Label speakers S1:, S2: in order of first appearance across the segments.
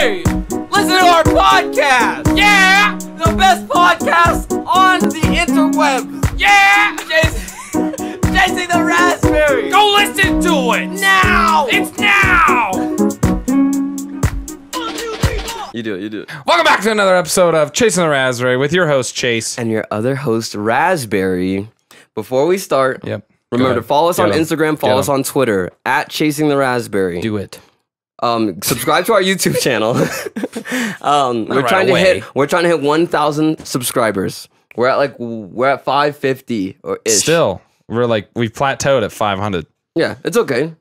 S1: Hey! Listen to our podcast! Yeah! The best podcast on the interwebs! Yeah! Chasing the Raspberry! Go listen to it! Now! It's now!
S2: You do it.
S3: Welcome back to another episode of Chasing the Raspberry with your host, Chase.
S2: And your other host, Rasberry. Before we start, remember to follow us on Instagram, follow us on Twitter, at Chasing the Raspberry.
S3: Do it.
S2: Subscribe to our YouTube channel. We're trying to hit 1,000 subscribers. We're at 550 or ish.
S3: Still, we've plateaued at 500.
S2: Yeah, it's okay.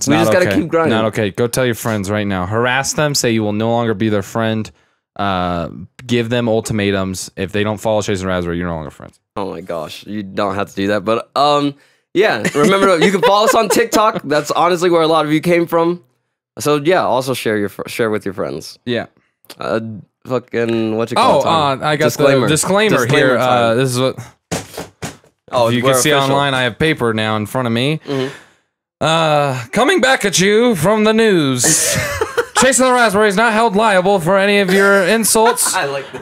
S3: We
S2: just gotta keep grinding.
S3: Not okay. Go tell your friends right now. Harass them. Say you will no longer be their friend. Give them ultimatums. If they don't follow Chasing Raspberry, you're no longer friends.
S2: Oh my gosh, you don't have to do that. But yeah. Remember, you can follow us on TikTok. That's honestly where a lot of you came from. So yeah, also share with your friends.
S3: Yeah.
S2: Fucking what you call it?
S3: I got the disclaimer here. This is what.
S2: Oh,
S3: you can see online. I have paper now in front of me. Coming back at you from the news. Chasing the Raspberry is not held liable for any of your insults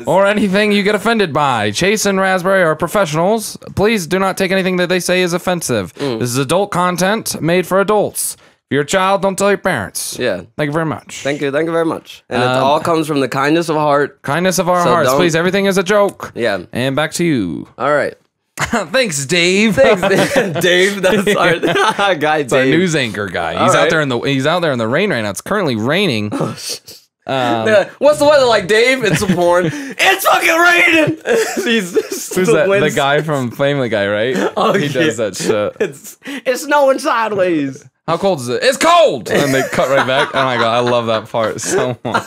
S3: or anything you get offended by. Chase and Raspberry are professionals. Please do not take anything that they say is offensive. This is adult content made for adults. If you're a child, don't tell your parents.
S2: Yeah.
S3: Thank you very much.
S2: Thank you very much. And it all comes from the kindness of heart.
S3: Kindness of our hearts. Please, everything is a joke.
S2: Yeah.
S3: And back to you.
S2: All right.
S3: Thanks, Dave.
S2: Dave. That's our guy. Dave.
S3: Our news anchor guy. He's out there in the rain right now. It's currently raining.
S2: What's the weather like, Dave? It's a porn. It's fucking raining.
S3: Who's that? The guy from Family Guy, right?
S2: Oh,
S3: he does that shit.
S2: It's snowing sideways.
S3: How cold is it? It's cold. And they cut right back. Oh my god, I love that part so much.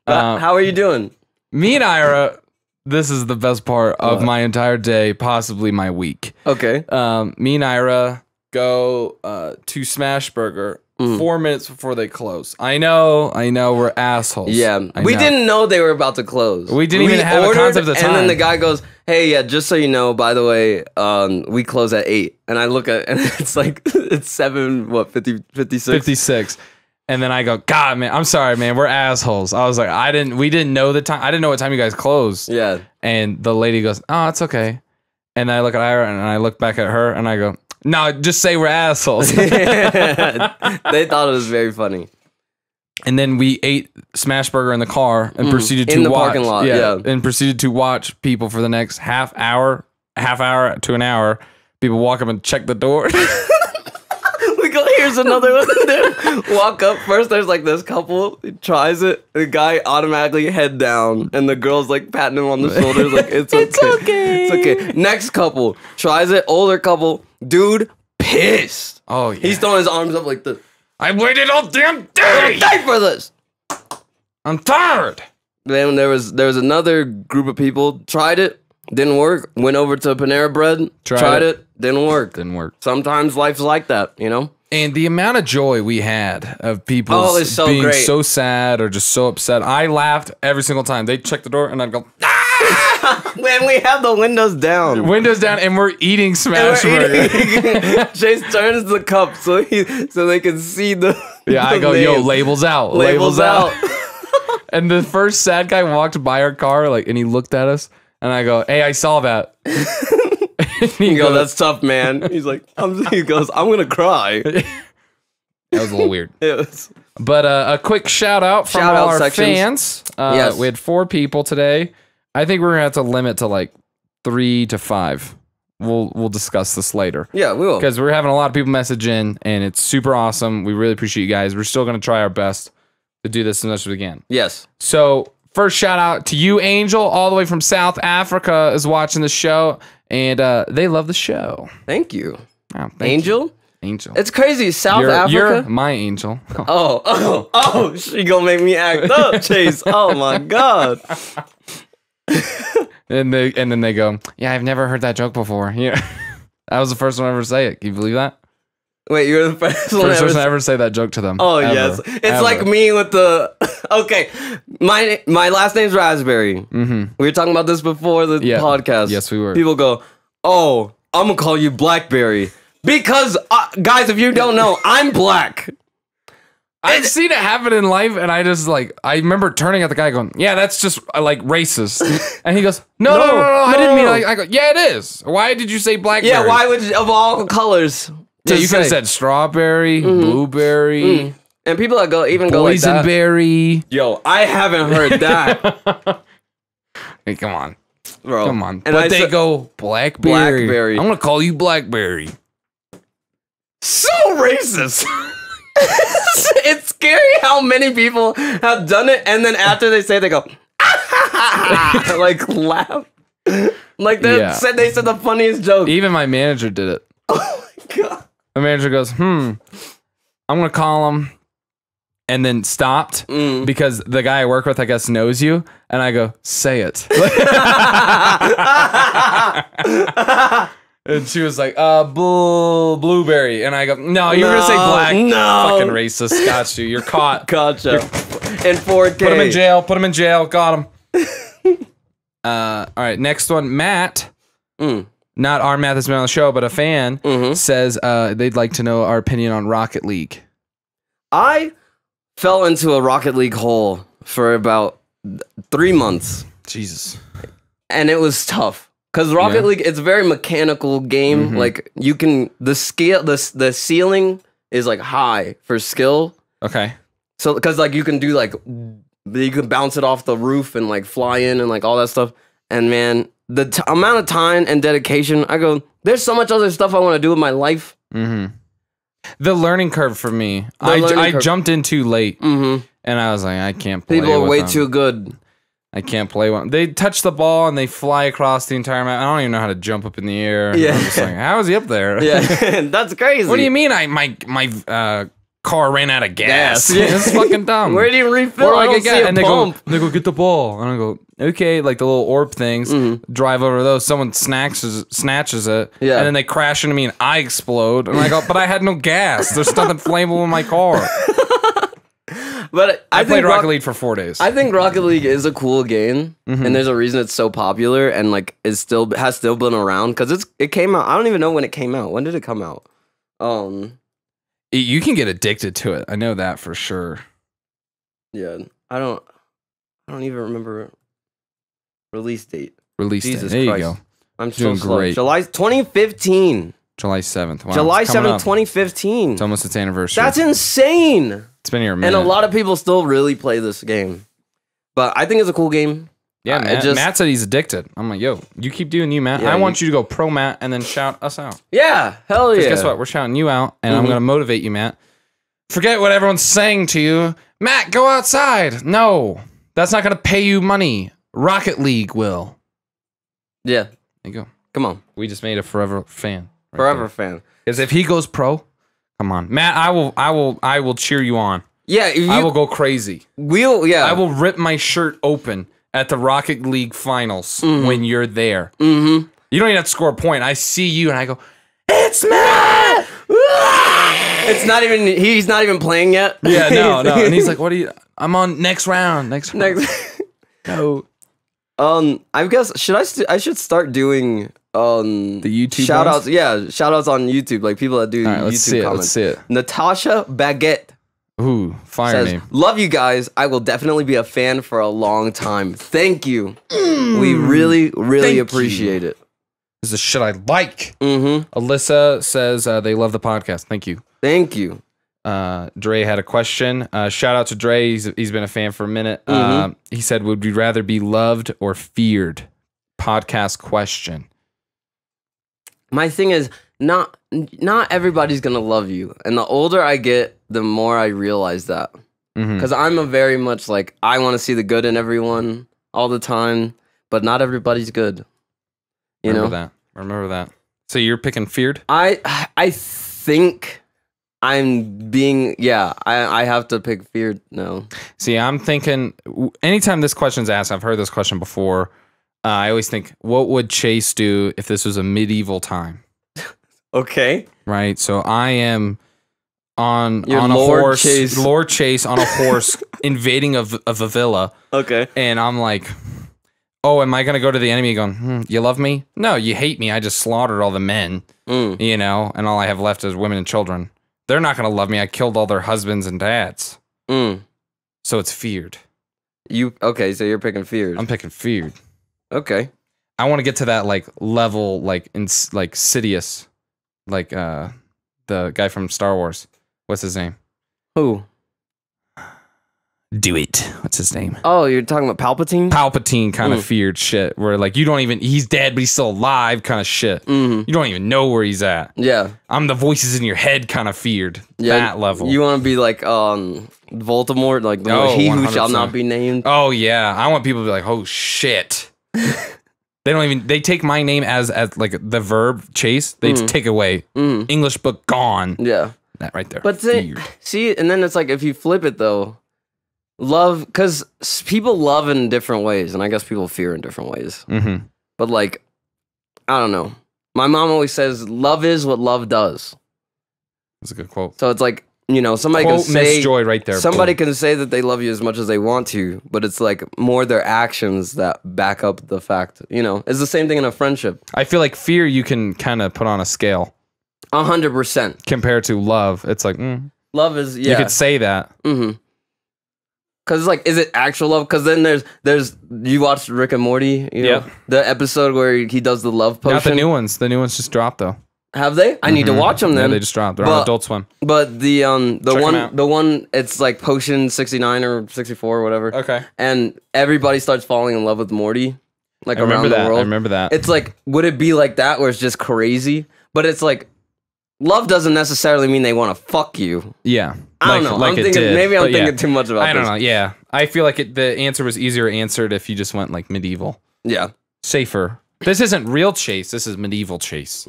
S2: How are you doing?
S3: Me and Ira. This is the best part of my entire day, possibly my week.
S2: Okay.
S3: Me and Ira go to Smashburger 4 minutes before they close. I know, we're assholes.
S2: Yeah, we didn't know they were about to close.
S3: We didn't even have a concept of time.
S2: And then the guy goes, "Hey, yeah, just so you know, by the way, we close at 8." And I look at, and it's 56?
S3: 56. And then I go, God, man, I'm sorry, man. We're assholes. I was like, we didn't know the time. I didn't know what time you guys closed.
S2: Yeah.
S3: And the lady goes, oh, it's okay. And I look at Ira and I look back at her and I go, no, just say we're assholes.
S2: They thought it was very funny.
S3: And then we ate Smashburger in the car and proceeded to watch.
S2: Parking lot, yeah.
S3: And proceeded to watch people for the next half hour to an hour. People walk up and check the door.
S2: Here's another one. Walk up first. There's this couple. He tries it. The guy automatically head down, and the girl's patting him on the shoulders, it's okay. It's okay. Next couple tries it. Older couple. Dude, pissed.
S3: Oh yeah.
S2: He's throwing his arms up like this.
S3: I waited all damn day.
S2: I'm for this.
S3: I'm tired.
S2: Then there was another group of people. Tried it. Didn't work. Went over to Panera Bread. Tried it. Didn't work. Sometimes life's like that, you know?
S3: And the amount of joy we had of people being so sad or just so upset. I laughed every single time. They'd check the door and I'd go, ah!
S2: Man, we have the windows down.
S3: Windows down and we're eating Smashburger.
S2: Chase turns the cup so they can see the
S3: I go, yo, labels out.
S2: Labels out.
S3: And the first sad guy walked by our car and he looked at us and I go, hey, I saw that.
S2: He goes, that's tough, man. He goes, I'm gonna cry.
S3: That was a little weird.
S2: It was.
S3: But a quick shout out from all our fans.
S2: Yes.
S3: We had 4 people today. I think we're gonna have to limit to 3 to 5. We'll discuss this later.
S2: Yeah, we will.
S3: Because we're having a lot of people message in, and it's super awesome. We really appreciate you guys. We're still gonna try our best to do this as much as we can.
S2: Yes.
S3: So first shout out to you, Angel, all the way from South Africa, is watching the show. And they love the show.
S2: Thank you.
S3: Oh,
S2: Angel?
S3: Angel.
S2: It's crazy. South Africa?
S3: You're my angel.
S2: Oh, she gonna make me act up, Chase. Oh my God.
S3: and then they go, yeah, I've never heard that joke before. Yeah. That was the first one I ever say it. Can you believe that?
S2: Wait, you're the first person
S3: to ever say that joke to them.
S2: Oh, ever, yes. It's like me with the... Okay, my last name's Rasberry. We were talking about this before the podcast.
S3: Yes, we were.
S2: People go, oh, I'm going to call you Blackberry. Because, guys, if you don't know, I'm black.
S3: I've seen it happen in life, and I just like I remember turning at the guy going, "Yeah, that's just like racist," and he goes, "No, I didn't mean like." I go, "Yeah, it is. Why did you say blackberry?"
S2: Yeah, why would you, of all colors?
S3: Yeah, you could have said strawberry, blueberry,
S2: and people that go like that.
S3: Boysenberry.
S2: Yo, I haven't heard that.
S3: Hey, come on,
S2: bro.
S3: Come on.
S2: And
S3: But they go blackberry.
S2: Blackberry.
S3: I'm gonna call you Blackberry.
S2: So racist. It's scary how many people have done it, and then after they say it, they go, like laugh, like they said the funniest joke.
S3: Even my manager did it.
S2: Oh my god!
S3: My manager goes, I'm gonna call him, and then stopped because the guy I work with, I guess, knows you, and I go, say it. And she was like, blueberry. And I go, no, you're going to say black.
S2: No.
S3: Fucking racist. Got you. You're caught.
S2: Gotcha. In 4K.
S3: Put him in jail. Put him in jail. Got him. All right. Next one. Matt. Not our Matt that's been on the show, but a fan says they'd like to know our opinion on Rocket League.
S2: I fell into a Rocket League hole for about 3 months.
S3: Jesus.
S2: And it was tough. Because Rocket League, it's a very mechanical game. Like you can the ceiling is like high for skill.
S3: Okay.
S2: So because like you can do like you can bounce it off the roof and like fly in and like all that stuff. And man, the amount of time and dedication, I go, there's so much other stuff I want to do with my life.
S3: The learning curve for me, I jumped in too late, and I was like, I can't play.
S2: People are
S3: with
S2: way
S3: them.
S2: too good.
S3: I can't play one. They touch the ball and they fly across the entire map. I don't even know how to jump up in the air.
S2: Yeah.
S3: I'm just like, how is he up there?
S2: Yeah, that's crazy.
S3: What do you mean? My car ran out of gas.
S2: Yeah.
S3: It's fucking dumb.
S2: Where do you refill? I don't see a
S3: and
S2: pump.
S3: they go get the ball, and I go okay, like the little orb things. Drive over to those. Someone snatches it, and then they crash into me, and I explode. And I go, but I had no gas. There's nothing flammable in my car.
S2: But
S3: I played Rocket League for 4 days.
S2: I think Rocket League is a cool game, and there's a reason it's so popular, and like has still been around because it came out. I don't even know when it came out. When did it come out?
S3: You can get addicted to it. I know that for sure.
S2: Yeah, I don't even remember release date.
S3: Jesus there Christ. You go.
S2: I'm so slow. Great. July 2015.
S3: July 7th. Wow,
S2: July 7th, 2015.
S3: It's almost its anniversary.
S2: That's insane.
S3: It's been here a minute.
S2: And a lot of people still really play this game. But I think it's a cool game.
S3: Yeah, Matt said he's addicted. I'm like, yo, you keep doing you, Matt. I want you to go pro Matt and then shout us out.
S2: Yeah, hell yeah.
S3: Guess what? We're shouting you out, and I'm going to motivate you, Matt. Forget what everyone's saying to you. Matt, go outside. No, that's not going to pay you money. Rocket League will.
S2: Yeah.
S3: There you go.
S2: Come on.
S3: We just made a forever fan.
S2: Forever fan.
S3: Because if he goes pro, come on, Matt. I will cheer you on.
S2: Yeah,
S3: I will go crazy. I will rip my shirt open at the Rocket League finals when you're there. You don't even have to score a point. I see you and I go, it's Matt.
S2: It's not even. He's not even playing yet.
S3: Yeah, no. And he's like, what are you? I'm on next round. No.
S2: I guess I should start doing
S3: the YouTube
S2: shoutouts.
S3: ones?
S2: Yeah, shoutouts on YouTube, like people that do YouTube comments.
S3: Let's see it.
S2: Natasha Baguette.
S3: Ooh, fire
S2: says,
S3: name.
S2: Love you guys. I will definitely be a fan for a long time. Thank you. We really, really appreciate it.
S3: This is shit I like. Alyssa says they love the podcast. Thank you.
S2: Thank you.
S3: Dre had a question. Shout out to Dre. He's been a fan for a minute. He said, would we rather be loved or feared? Podcast question.
S2: My thing is, not everybody's gonna love you. And the older I get, the more I realize that. Because I'm a very much like, I want to see the good in everyone all the time, but not everybody's good.
S3: Remember that. So you're picking feared?
S2: I think I'm being, I have to pick feared now.
S3: See, I'm thinking, anytime this question's asked, I've heard this question before, I always think, what would Chase do if this was a medieval time?
S2: Okay.
S3: Right, so I am on a
S2: Lord
S3: horse,
S2: Chase.
S3: Lord Chase on a horse invading a villa. Okay. And I'm like, oh, am I going to go to the enemy going, you love me? No, you hate me. I just slaughtered all the men, and all I have left is women and children. They're not going to love me. I killed all their husbands and dads. So it's feared.
S2: Okay, so you're picking feared.
S3: I'm picking feared.
S2: Okay.
S3: I want to get to that like level, like in like Sidious, like the guy from Star Wars. What's his name?
S2: Who?
S3: Do it. What's his name?
S2: Oh, you're talking about Palpatine?
S3: Palpatine kind of feared shit, where like you don't even, he's dead, but he's still alive kind of shit. You don't even know where he's at.
S2: Yeah.
S3: I'm the voices in your head kind of feared. That level.
S2: You want to be like Voldemort, like he who shall not be named?
S3: Oh, yeah. I want people to be like, oh, shit. They take my name as like the verb chase. They take away. English book gone.
S2: Yeah.
S3: That right there.
S2: But see, and then it's like if you flip it though, love, because people love in different ways, and I guess people fear in different ways. But like, I don't know. My mom always says, "Love is what love does."
S3: That's a good quote.
S2: So it's like, you know, somebody
S3: quote
S2: can say
S3: Miss Joy right there.
S2: Somebody can say that they love you as much as they want to, but it's like more their actions that back up the fact. You know, it's the same thing in a friendship.
S3: I feel like fear you can kind of put on a scale.
S2: 100%.
S3: Compared to love, it's like
S2: love is
S3: you could say that.
S2: Because it's like, is it actual love? Because then there's you watched Rick and Morty, you know, the episode where he does the love potion.
S3: Not the new ones. The new ones just dropped though.
S2: Have they? I need to watch them then.
S3: Yeah, they just dropped. They're on Adult Swim.
S2: But the one it's like potion 69 or 64 or whatever.
S3: Okay.
S2: And everybody starts falling in love with Morty, like around the world.
S3: I remember that.
S2: It's like, would it be like that where it's just crazy? But it's like, love doesn't necessarily mean they want to fuck you.
S3: Yeah.
S2: I don't know.
S3: Like
S2: maybe I'm thinking too much about this.
S3: I don't know. Yeah. I feel like the answer was easier answered if you just went like medieval.
S2: Yeah.
S3: Safer. This isn't real chase. This is medieval chase.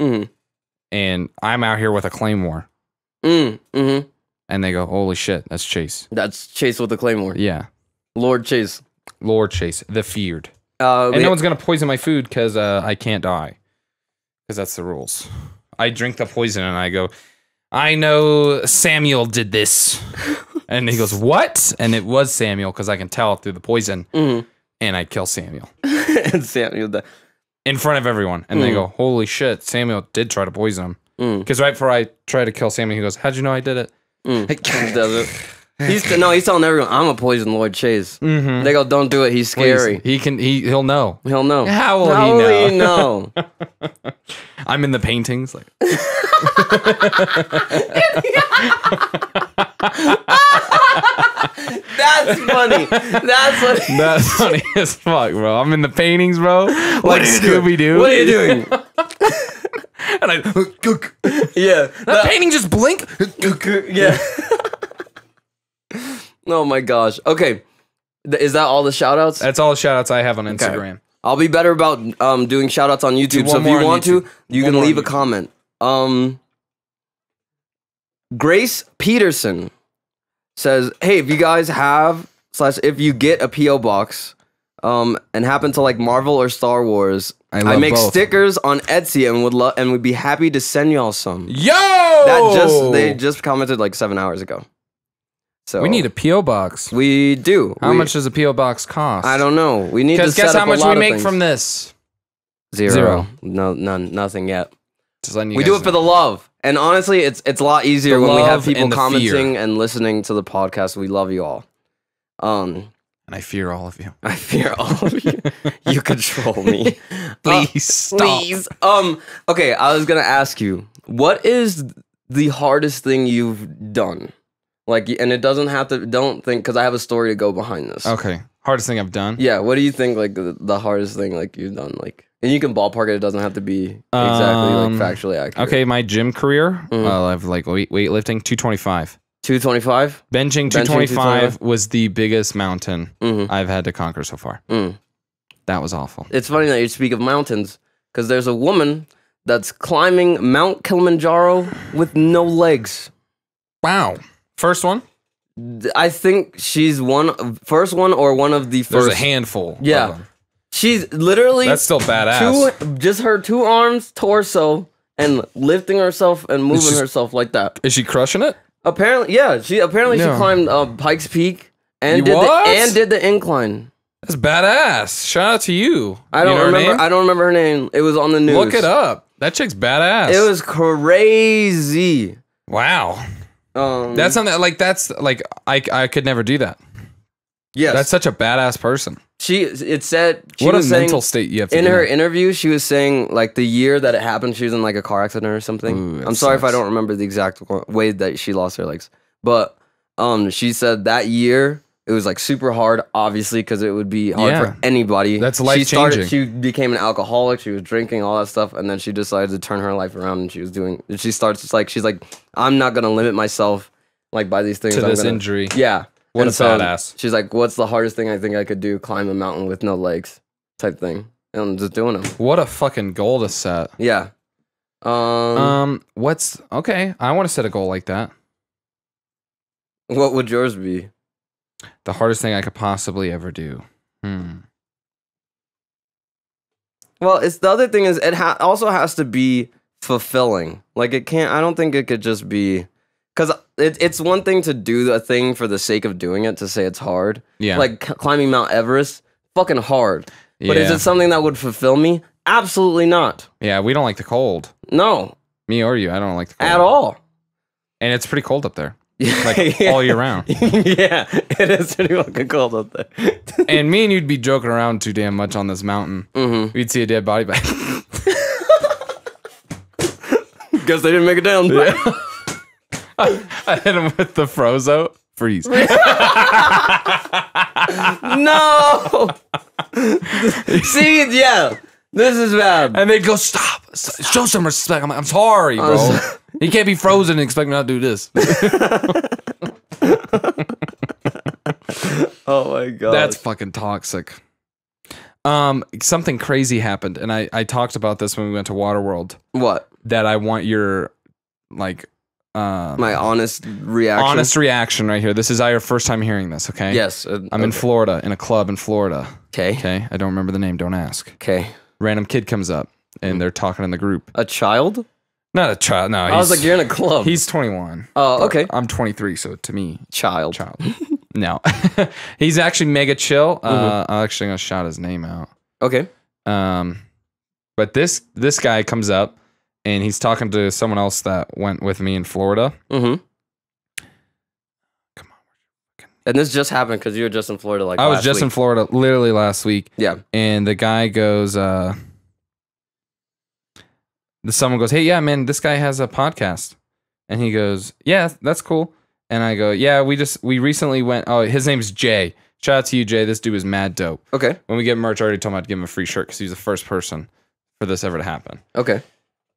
S3: And I'm out here with a claymore. And they go, holy shit, that's Chase. That's
S2: Chase with a claymore.
S3: Yeah.
S2: Lord Chase.
S3: Lord Chase, the feared. And no one's going to poison my food because I can't die. Because that's the rules. I drink the poison and I go, I know Samuel did this. And he goes, what? And it was Samuel because I can tell through the poison. And I kill Samuel.
S2: And Samuel
S3: in front of everyone. And they go, holy shit, Samuel did try to poison him. Because right before I try to kill Samuel, he goes, how'd you know I did it?
S2: He does it. He's telling everyone, I'm a poison Lord Chase. They go, don't do it, he's scary.
S3: Please. He'll know.
S2: He'll know.
S3: How will he know? I'm in the paintings. Like.
S2: That's funny.
S3: That's funny as fuck, bro. I'm in the paintings, bro. Like Scooby-Doo.
S2: What are you doing?
S3: And I,
S2: yeah.
S3: that painting just blink.
S2: Yeah. Oh my gosh. Okay. Is that all the shoutouts?
S3: That's all the shoutouts I have on Instagram.
S2: Okay. I'll be better about doing shoutouts on YouTube. So if you want to, you can leave a comment. Grace Peterson says, hey, if you guys have / if you get a P.O. box and happen to like Marvel or Star Wars, I make both. Stickers on Etsy and would be happy to send y'all some.
S3: Yo!
S2: They just commented like 7 hours ago. So
S3: we need a P.O. box.
S2: We do.
S3: How much does a P.O. box cost?
S2: I don't know. We need to set
S3: guess
S2: up
S3: how much
S2: a lot
S3: we make
S2: things.
S3: from this?
S2: Zero. No, nothing yet.
S3: We
S2: do it for the love. And honestly, it's a lot easier when we have people commenting
S3: fear.
S2: and listening to the podcast. We love you all.
S3: And I fear all of you.
S2: I fear all of you. You control me.
S3: Please stop.
S2: Please. Okay, I was gonna ask you, what is the hardest thing you've done? Like, and it doesn't have to. Don't think, because I have a story to go behind this.
S3: Okay, hardest thing I've done.
S2: Yeah. What do you think? Like the hardest thing like you've done? Like, and you can ballpark it. It doesn't have to be exactly like factually accurate.
S3: Okay, my gym career. I've like weightlifting 225.
S2: 225?
S3: Benching 225 was the biggest mountain I've had to conquer so far. That was awful.
S2: It's funny that you speak of mountains, because there's a woman that's climbing Mount Kilimanjaro with no legs.
S3: Wow. First one?
S2: I think she's first one or one of the first.
S3: There's a handful.
S2: Yeah.
S3: Of them.
S2: She's literally...
S3: That's still badass.
S2: Just her 2 arms, torso, and lifting herself and moving herself like that.
S3: Is she crushing it?
S2: Apparently, yeah. She climbed Pikes Peak and did the incline.
S3: That's badass. Shout out to you.
S2: I don't remember her name. It was on the news.
S3: Look it up. That chick's badass.
S2: It was crazy.
S3: Wow. That's something like I could never do that.
S2: Yes.
S3: That's such a badass person.
S2: It said she
S3: What a
S2: was saying,
S3: mental state you have to
S2: in
S3: be
S2: her
S3: in.
S2: interview. She was saying like the year that it happened, she was in like a car accident or something.
S3: Ooh, that
S2: I'm sorry if I
S3: sucks.
S2: don't remember the exact way that she lost her legs, but she said that year it was like super hard, obviously, because it would be hard for anybody.
S3: That's life-changing.
S2: She became an alcoholic. She was drinking all that stuff, and then she decided to turn her life around. And she's like, I'm not gonna limit myself like by these things.
S3: To
S2: I'm
S3: this
S2: gonna,
S3: injury.
S2: Yeah.
S3: What
S2: And
S3: a
S2: so
S3: badass.
S2: She's like, what's the hardest thing I think I could do? Climb a mountain with no legs type thing. And I'm just doing them.
S3: What a fucking goal to set.
S2: Yeah.
S3: What's okay? I want to set a goal like that.
S2: What would yours be?
S3: The hardest thing I could possibly ever do.
S2: Well, it's the other thing is it also has to be fulfilling. Like it can't, I don't think it could just be, because it's one thing to do a thing for the sake of doing it, to say it's hard.
S3: Yeah.
S2: Like climbing Mount Everest, fucking hard. But is
S3: Yeah.
S2: it something that would fulfill me? Absolutely not.
S3: Yeah, we don't like the cold.
S2: No.
S3: Me or you, I don't like the cold.
S2: At all.
S3: And it's pretty cold up there.
S2: Yeah.
S3: Like all year round.
S2: Yeah, it is pretty fucking cold up there.
S3: And me and you'd be joking around too damn much on this mountain.
S2: Mm-hmm.
S3: We'd see a dead body back.
S2: Guess they didn't make it down.
S3: Yeah. I hit him with the Frozo. Freeze.
S2: No. See, yeah, this is bad.
S3: And they'd go, stop. Show some respect. I'm like, I'm sorry, bro. He can't be frozen and expect me not to do this.
S2: Oh my god.
S3: That's fucking toxic. Something crazy happened, and I talked about this when we went to Waterworld.
S2: what?
S3: That I want your like
S2: My honest reaction.
S3: honest reaction right here. This is our first time hearing this, okay?
S2: Yes.
S3: I'm in Florida, in a club in Florida.
S2: Okay.
S3: Okay? I don't remember the name, don't ask.
S2: Okay.
S3: Random kid comes up and they're talking in the group.
S2: A child?
S3: Not a child, no.
S2: I was like, you're in a club.
S3: He's 21.
S2: Oh, okay.
S3: I'm 23, so to me,
S2: Child.
S3: no. He's actually mega chill. I'm actually gonna shout his name out.
S2: Okay.
S3: But this guy comes up and he's talking to someone else that went with me in Florida.
S2: Mm-hmm.
S3: Come on.
S2: And this just happened because you were just in Florida like
S3: I was
S2: last
S3: just in
S2: week.
S3: Florida literally last week.
S2: Yeah.
S3: And the guy goes, someone goes, hey, yeah, man, this guy has a podcast. And he goes, yeah, that's cool. And I go, yeah, we recently went, oh, his name's Jay. Shout out to you, Jay. This dude is mad dope.
S2: Okay.
S3: When we get merch, I already told him I'd give him a free shirt because he's the first person for this ever to happen.
S2: Okay.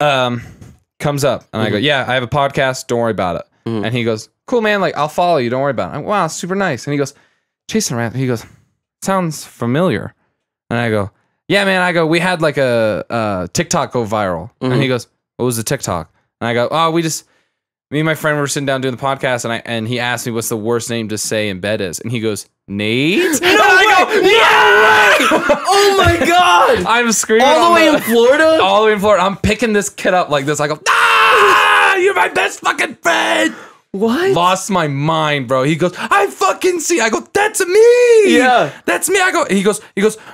S3: Comes up and I go, yeah, I have a podcast. Don't worry about it. And he goes, cool, man. Like, I'll follow you. Don't worry about it. I'm, wow, super nice. And he goes, Jason Rath. He goes, sounds familiar. And I go, yeah, man. I go, we had like a TikTok go viral. And he goes, what was the TikTok? And I go, oh, me and my friend were sitting down doing the podcast, and he asked me what's the worst name to say in bed is, and he goes, Nate.
S2: No way! Oh my god!
S3: I'm screaming
S2: All the way in Florida?
S3: all the way in Florida. I'm picking this kid up like this. I go, ah, you're my best fucking friend.
S2: What?
S3: Lost my mind, bro. He goes, I fucking see. I go, that's me.
S2: Yeah.
S3: That's me. I go, he goes,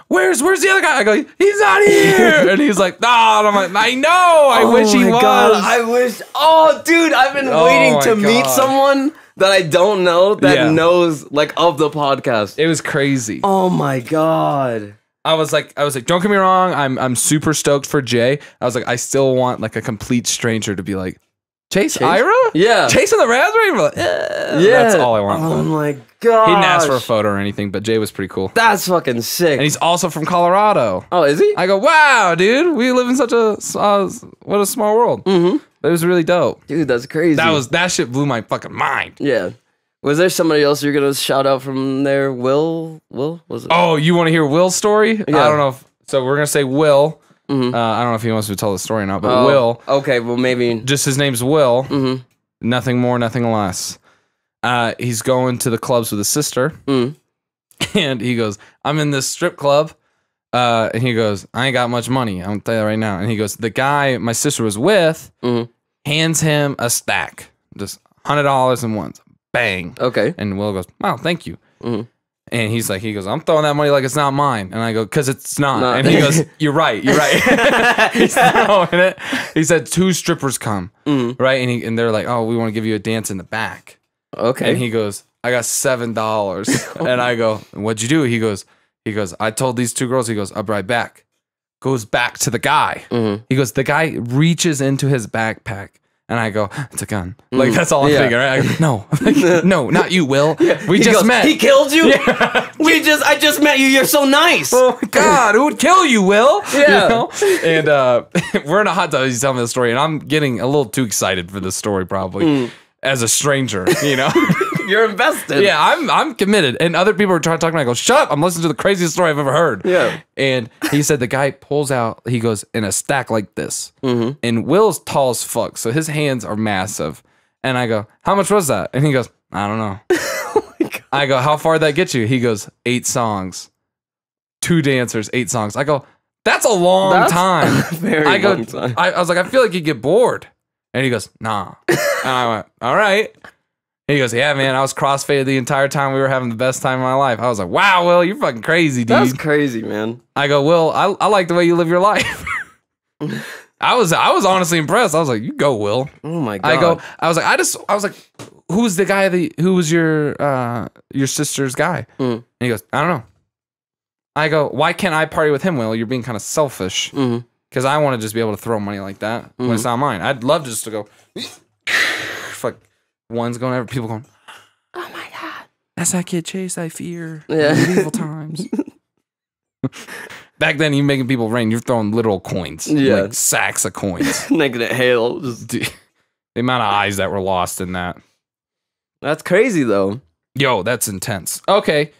S3: where's the other guy? I go, he's not here. And he's like, nah. And I'm like, I know. I wish he
S2: my
S3: was.
S2: God, I wish. Oh, dude, I've been waiting
S3: my
S2: to meet
S3: God.
S2: someone that I don't know that
S3: Yeah.
S2: knows like of the podcast.
S3: It was crazy.
S2: Oh my god.
S3: I was like, don't get me wrong. I'm super stoked for Jay. I was like, I still want like a complete stranger to be like, Chase? Ira?
S2: Yeah.
S3: Chasing the raspberry? Like,
S2: Yeah.
S3: That's all I want.
S2: Oh my god.
S3: He didn't ask for a photo or anything, but Jay was pretty cool.
S2: That's fucking sick.
S3: And he's also from Colorado.
S2: Oh, is he?
S3: I go, wow, dude, we live in such a what a small world. Mm-hmm. But it was really dope.
S2: Dude, that's crazy.
S3: That shit blew my fucking mind.
S2: Yeah. Was there somebody else you're gonna shout out from there? Will? Was it?
S3: Oh, you want to hear Will's story?
S2: Yeah.
S3: I don't know. So we're gonna say Will.
S2: Mm-hmm.
S3: I don't know if he wants to tell the story or not, but Will.
S2: Okay, well maybe.
S3: Just his name's Will.
S2: Mm-hmm.
S3: Nothing more, nothing less. He's going to the clubs with his sister, and he goes, "I'm in this strip club," and he goes, "I ain't got much money. I'm gonna tell you that right now." And he goes, "The guy my sister was with hands him a stack, just $100 in ones, bang."
S2: Okay.
S3: And Will goes, "Wow, thank you." And he goes, I'm throwing that money like it's not mine. And I go, because it's not. And he goes, you're right. He's throwing it. He said 2 strippers come, right? And they're like, oh, we want to give you a dance in the back.
S2: Okay.
S3: And he goes, I got $7. And I go, what'd you do? He goes, I told these 2 girls, he goes, I'll be right back. Goes back to the guy. He goes, the guy reaches into his backpack. And I go, it's a gun. Like, that's all I'm thinking, right? I go, no. Like, no, not you, Will. We just met.
S2: He killed you? Yeah. I just met you. You're so nice.
S3: Oh, my God. Who would kill you, Will?
S2: Yeah.
S3: You know? And we're in a hot tub. He's telling me the story. And I'm getting a little too excited for this story, probably, as a stranger, you know?
S2: You're invested.
S3: Yeah, I'm committed. And other people are trying to talk to me. I go, shut up. I'm listening to the craziest story I've ever heard.
S2: Yeah.
S3: And he said the guy pulls out, he goes, in a stack like this. And Will's tall as fuck, so his hands are massive. And I go, how much was that? And he goes, I don't know. Oh my God. I go, how far did that get you? He goes, 8 songs. 2 dancers, 8 songs. I go, that's a long time.
S2: Very long time.
S3: I was like, I feel like you get bored. And he goes, nah. And I went, all right. And he goes, yeah, man, I was crossfaded the entire time. We were having the best time of my life. I was like, wow, Will, you're fucking crazy, dude.
S2: That's crazy, man.
S3: I go, Will, I like the way you live your life. I was honestly impressed. I was like, you go, Will.
S2: Oh my God.
S3: I was like, who's the guy who was your sister's guy? And he goes, I don't know. I go, why can't I party with him, Will? You're being kind of selfish. Because I want to just be able to throw money like that when it's not mine. I'd love just to go, fuck, one's going, people going, oh my God, that's that kid Chase I fear.
S2: Yeah.
S3: Medieval times. Back then, you making people rain. You're throwing literal coins.
S2: Yeah.
S3: Like sacks of coins.
S2: Making it hail.
S3: The amount of eyes that were lost in that.
S2: That's crazy, though.
S3: Yo, that's intense. Okay.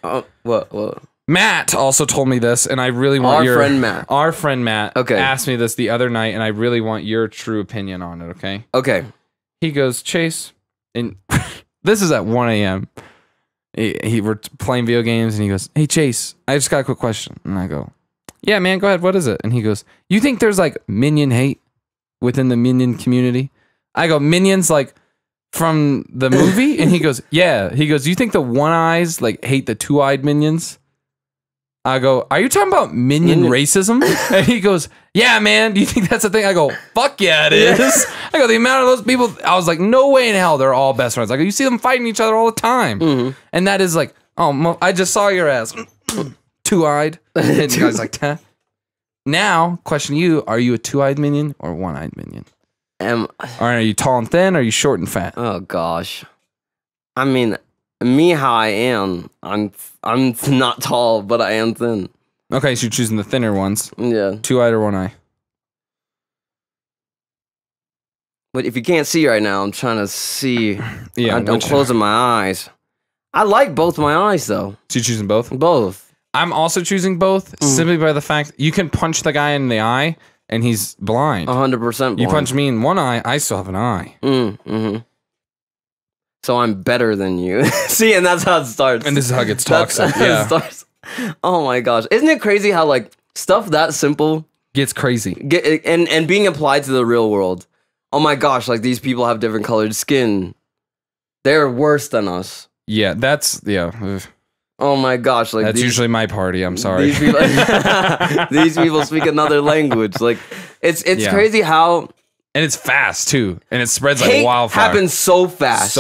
S2: What?
S3: Matt also told me this, and I really want Our friend Matt asked me this the other night, and I really want your true opinion on it, okay?
S2: Okay.
S3: He goes, Chase, and this is at 1 a.m. We're playing video games, and he goes, hey, Chase, I just got a quick question. And I go, yeah, man, go ahead. What is it? And he goes, you think there's like minion hate within the minion community? I go, minions like from the movie? And he goes, yeah. He goes, you think the one eyes like hate the 2-eyed minions? I go, are you talking about minion racism? And he goes, yeah, man. Do you think that's a thing? I go, fuck yeah, it is. I go, the amount of those people, I was like, no way in hell they're all best friends. I go, you see them fighting each other all the time. And that is like, oh, I just saw your ass. 2-eyed. And the guy's like, huh? Now, question you, are you a 2-eyed minion or 1-eyed minion? Or are you tall and thin or are you short and fat?
S2: Oh, gosh. I mean, me how I am, I'm not tall, but I am thin.
S3: Okay, so you're choosing the thinner ones.
S2: Yeah.
S3: 2-eyed or 1-eye?
S2: But if you can't see right now, I'm trying to see.
S3: Yeah,
S2: I'm closing my eyes. I like both my eyes, though.
S3: So you're choosing both?
S2: Both.
S3: I'm also choosing both simply by the fact you can punch the guy in the eye and he's blind.
S2: 100% blind.
S3: You punch me in one eye, I still have an eye.
S2: So I'm better than you. See, and that's how it starts.
S3: And this is how it gets toxic.
S2: It starts. Oh my gosh. Isn't it crazy how like stuff that simple
S3: gets crazy.
S2: And being applied to the real world. Oh my gosh, like these people have different colored skin. They're worse than us.
S3: Yeah, that's
S2: Oh my gosh, like
S3: that's usually my party. I'm sorry.
S2: These people speak another language. Like it's crazy how.
S3: And it's fast too, and it spreads like
S2: hate
S3: wildfire.
S2: Happens so fast,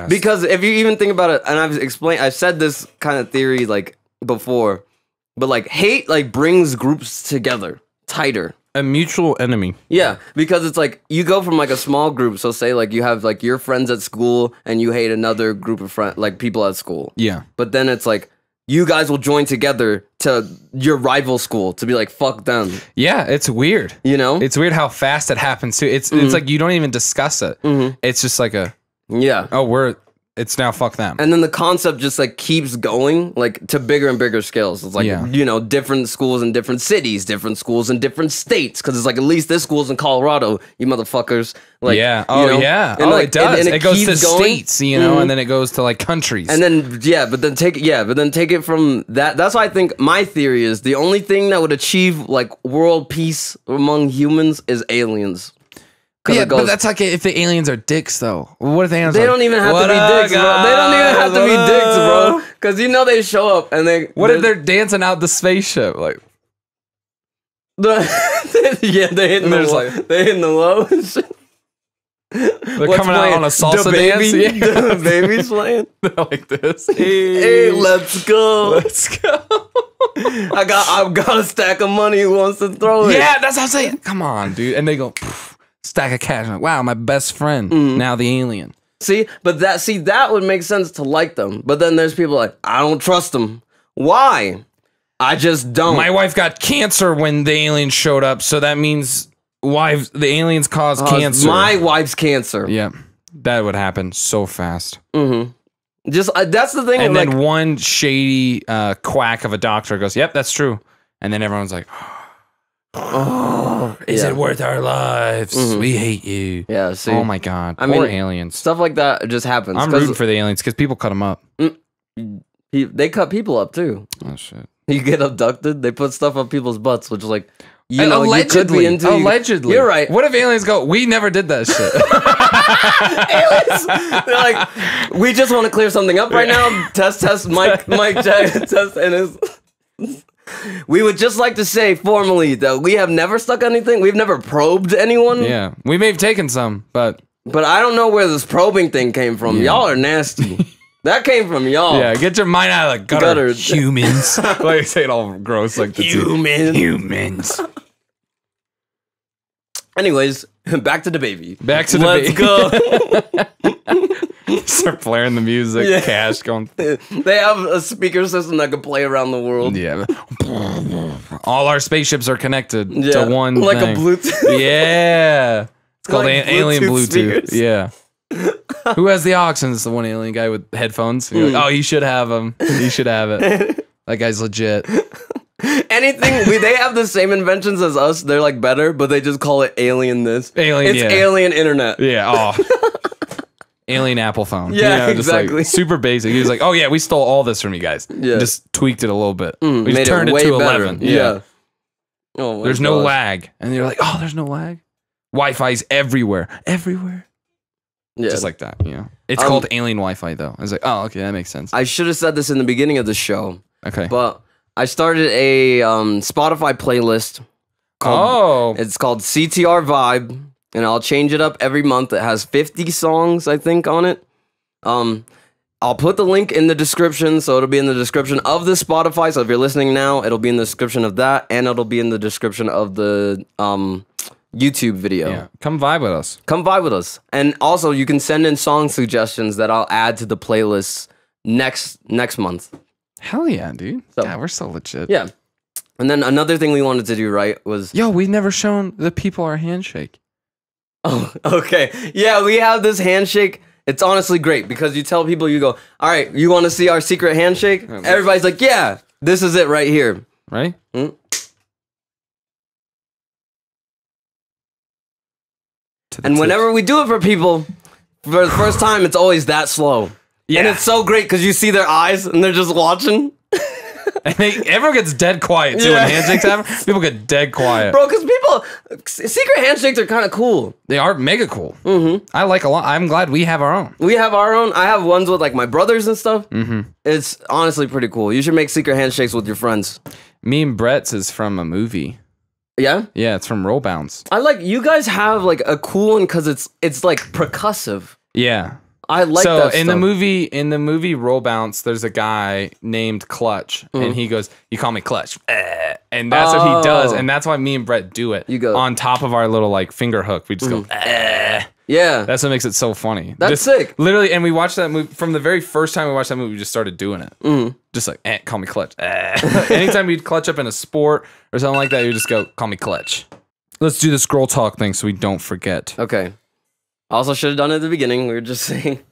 S2: Because if you even think about it, and I've said this kind of theory like before, but like hate like brings groups together tighter.
S3: A mutual enemy.
S2: Yeah, because it's like you go from like a small group. So say like you have like your friends at school, and you hate another group of friends, like people at school.
S3: Yeah,
S2: but then it's like you guys will join together to your rival school to be like, fuck them.
S3: Yeah, it's weird.
S2: You know?
S3: It's weird how fast it happens too. It's like you don't even discuss it. It's just like it's now fuck them.
S2: And then the concept just like keeps going like to bigger and bigger scales. It's like, you know, different schools in different cities, different schools in different states. Cause it's like, at least this school's in Colorado, you motherfuckers. Like,
S3: yeah.
S2: Oh,
S3: you know? Yeah.
S2: And like,
S3: it does.
S2: And
S3: it goes to states, you know, and then it goes to like countries.
S2: And then, but then take it from that. That's why I think my theory is the only thing that would achieve like world peace among humans is aliens.
S3: Yeah, but that's like if the aliens are dicks, though. What if the aliens?
S2: They don't even have to be dicks, bro. They don't even have to be dicks, bro. Because you know they show up and they.
S3: What if they're dancing out the spaceship? Like,
S2: yeah, they hitting the low. They hitting the low and shit.
S3: They're coming out on a salsa dance.
S2: Yeah. The baby's playing.
S3: They're like this.
S2: Hey, let's go.
S3: Let's go.
S2: I've got a stack of money. Who wants to throw it?
S3: Yeah, that's what I'm saying. Come on, dude. And they go, stack of cash. I'm like, wow, my best friend. Now the alien.
S2: See, but that would make sense to like them. But then there's people like, I don't trust them. Why? I just don't.
S3: My wife got cancer when the aliens showed up, so that means the aliens caused cancer.
S2: My wife's cancer.
S3: Yeah, that would happen so fast.
S2: Just that's the thing.
S3: And then one shady quack of a doctor goes, "Yep, that's true," and then everyone's like, "Oh, is it worth our lives? We hate you."
S2: Yeah. See.
S3: Oh my god. Poor aliens.
S2: Stuff like that just happens.
S3: I'm rooting for the aliens because people cut them up.
S2: They cut people up too.
S3: Oh shit.
S2: You get abducted. They put stuff up people's butts, which is like. You know,
S3: allegedly,
S2: you could be
S3: allegedly.
S2: You're right.
S3: What if aliens go, we never did that shit?
S2: Aliens, they're like, we just want to clear something up right now. Test, mic check, test, and we would just like to say formally that we have never stuck anything. We've never probed anyone.
S3: Yeah, we may have taken some, but
S2: I don't know where this probing thing came from. Y'all are nasty. That came from y'all.
S3: Yeah, get your mind out of the gutter. Humans. Like, say it all gross like this. Humans.
S2: Anyways, back to the baby.
S3: Let's go. Start blaring the music. Yeah. Cash going.
S2: They have a speaker system that could play around the world.
S3: Yeah. All our spaceships are connected to one
S2: like
S3: thing.
S2: A Bluetooth.
S3: Yeah. It's called
S2: like
S3: alien Bluetooth.
S2: Speakers.
S3: Yeah. Who has the aux? And it's the one alien guy with headphones. You're like, oh, he should have them. He should have it. That guy's legit.
S2: Anything, they have the same inventions as us. They're like better, but they just call it alien this.
S3: Alien,
S2: it's alien internet.
S3: Yeah, oh. Alien Apple phone.
S2: Yeah,
S3: just
S2: exactly.
S3: Like super basic. He was like, oh yeah, we stole all this from you guys.
S2: Yeah.
S3: Just tweaked it a little bit. We
S2: made
S3: just turned it
S2: way
S3: to
S2: better.
S3: 11.
S2: Yeah. Oh,
S3: there's no lag. And you're like, oh, there's no lag? Wi-Fi's everywhere. Everywhere.
S2: Yeah.
S3: Just like that, you know. It's called alien Wi-Fi though. I was like, oh, okay, that makes sense.
S2: I should have said this in the beginning of the show.
S3: Okay.
S2: But I started a Spotify playlist. It's called CTR Vibe, and I'll change it up every month. It has 50 songs, I think, on it. I'll put the link in the description, so it'll be in the description of the Spotify. So if you're listening now, it'll be in the description of that, and it'll be in the description of the YouTube video.
S3: Yeah. Come vibe with us.
S2: Come vibe with us. And also, you can send in song suggestions that I'll add to the playlist next month.
S3: Hell yeah, dude. So, yeah, we're so legit.
S2: Yeah. And then another thing we wanted to do, right, was...
S3: Yo, we've never shown the people our handshake.
S2: Oh, okay. Yeah, we have this handshake. It's honestly great because you tell people, you go, all right, you want to see our secret handshake? Everybody's like, yeah, this is it right here.
S3: Right?
S2: Mm. And whenever we do it for people, for the first time, it's always that slow. Yeah. And it's so great because you see their eyes and they're just watching.
S3: And everyone gets dead quiet too when handshakes happen. People get dead quiet.
S2: Bro, because secret handshakes are kind of cool.
S3: They are mega cool.
S2: Mm-hmm.
S3: I like a lot. I'm glad we have our own.
S2: We have our own. I have ones with like my brothers and stuff. Mm-hmm. It's honestly pretty cool. You should make secret handshakes with your friends.
S3: Me and Brett's is from a movie.
S2: Yeah?
S3: Yeah, it's from Roll Bounce.
S2: I like, you guys have like a cool one because it's like percussive.
S3: Yeah.
S2: I like that stuff.
S3: In the movie Roll Bounce, there's a guy named Clutch, and he goes, "You call me Clutch," and that's what he does, and that's why me and Brett do it.
S2: You go
S3: on top of our little like finger hook. We just go,
S2: yeah.
S3: That's what makes it so funny.
S2: That's sick.
S3: Literally, and we watched that movie from the very first time we watched that movie. We just started doing it, just like, call me Clutch. Anytime we'd clutch up in a sport or something like that, you just go, call me Clutch. Let's do the scroll talk thing so we don't forget.
S2: Okay. Also, should have done it at the beginning. We were just saying.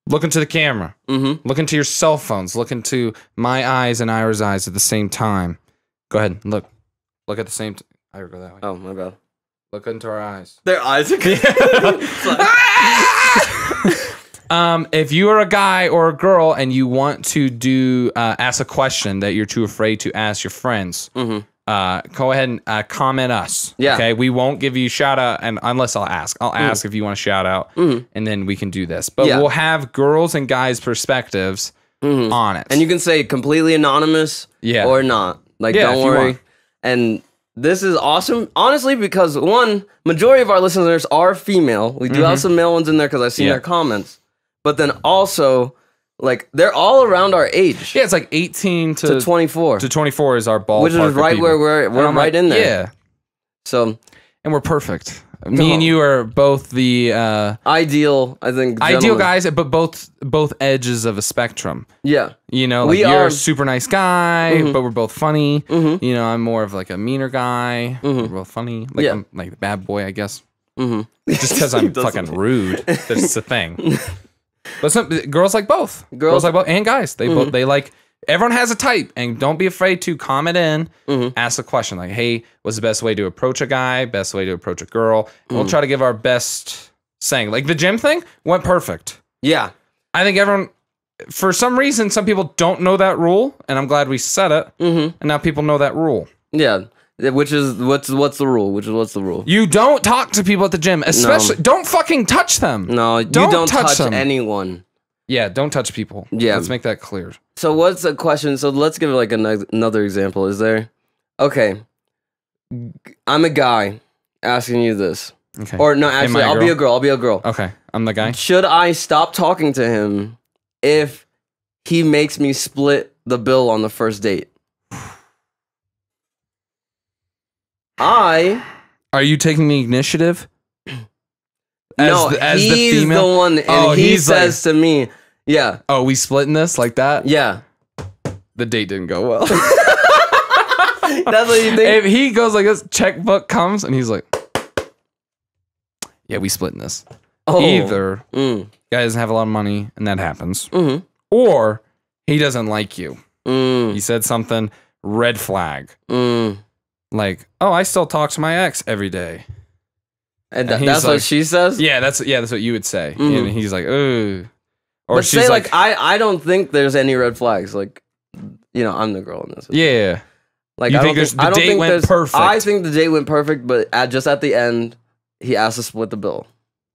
S3: Look into the camera. Look into your cell phones. Look into my eyes and Ira's eyes at the same time. Go ahead. Look. Look at the same time. Ira, go that way.
S2: Oh, my bad.
S3: Look into our eyes.
S2: Their eyes are good.
S3: If you are a guy or a girl and you want to do ask a question that you're too afraid to ask your friends, go ahead and comment us.
S2: Yeah.
S3: Okay. We won't give you shout out and unless I'll ask. I'll ask if you want to shout out and then we can do this. But we'll have girls and guys' perspectives on it.
S2: And you can say completely anonymous or not. Like, don't worry. And this is awesome, honestly, because one, majority of our listeners are female. We do have some male ones in there because I've seen their comments. But then also, like, they're all around our age.
S3: Yeah, it's like 18 to
S2: 24.
S3: To 24 is our ballpark.
S2: Which is right where we're right in there.
S3: Yeah.
S2: So,
S3: and we're perfect. Me and you are both the
S2: ideal, I think.
S3: Ideal guys, but both edges of a spectrum.
S2: Yeah.
S3: You know, like you're a super nice guy, but we're both funny. You know, I'm more of like a meaner guy. We're both funny. Like I'm like the bad boy, I guess. Just because I'm fucking rude. That's the thing. But some girls like both. Girls like both, and guys. They both like. Everyone has a type, and don't be afraid to comment in. Ask a question like, "Hey, what's the best way to approach a guy? Best way to approach a girl?" And we'll try to give our best saying. Like the gym thing went perfect. Yeah, I think everyone, for some reason, some people don't know that rule, and I'm glad we said it. And now people know that rule. Yeah. Which is what's the rule? What's the rule? You don't talk to people at the gym, especially don't fucking touch them. No, you don't touch anyone. Yeah, don't touch people. Yeah, let's make that clear. So what's the question? So let's give like another example. Is there? Okay, I'm a guy asking you this. Okay. Or no, actually, I'll be a girl. I'll be a girl. Okay, I'm the guy. Should I stop talking to him if he makes me split the bill on the first date? Are you taking the initiative? As he's the female? The one, and he says to me, yeah. Oh, we splitting this like that? Yeah. The date didn't go well. That's what you think? If he goes like this, checkbook comes, and he's like, yeah, we splitting this. Oh. Either guy doesn't have a lot of money, and that happens, or he doesn't like you. He said something, red flag. Like, oh, I still talk to my ex every day. And that's like, what she says? Yeah, that's what you would say. And he's like, ooh. Or but she's say like, I don't think there's any red flags. Like, you know, I'm the girl in this. Yeah. Like, I don't think the date went perfect. I think the date went perfect, but just at the end, he asked to split the bill.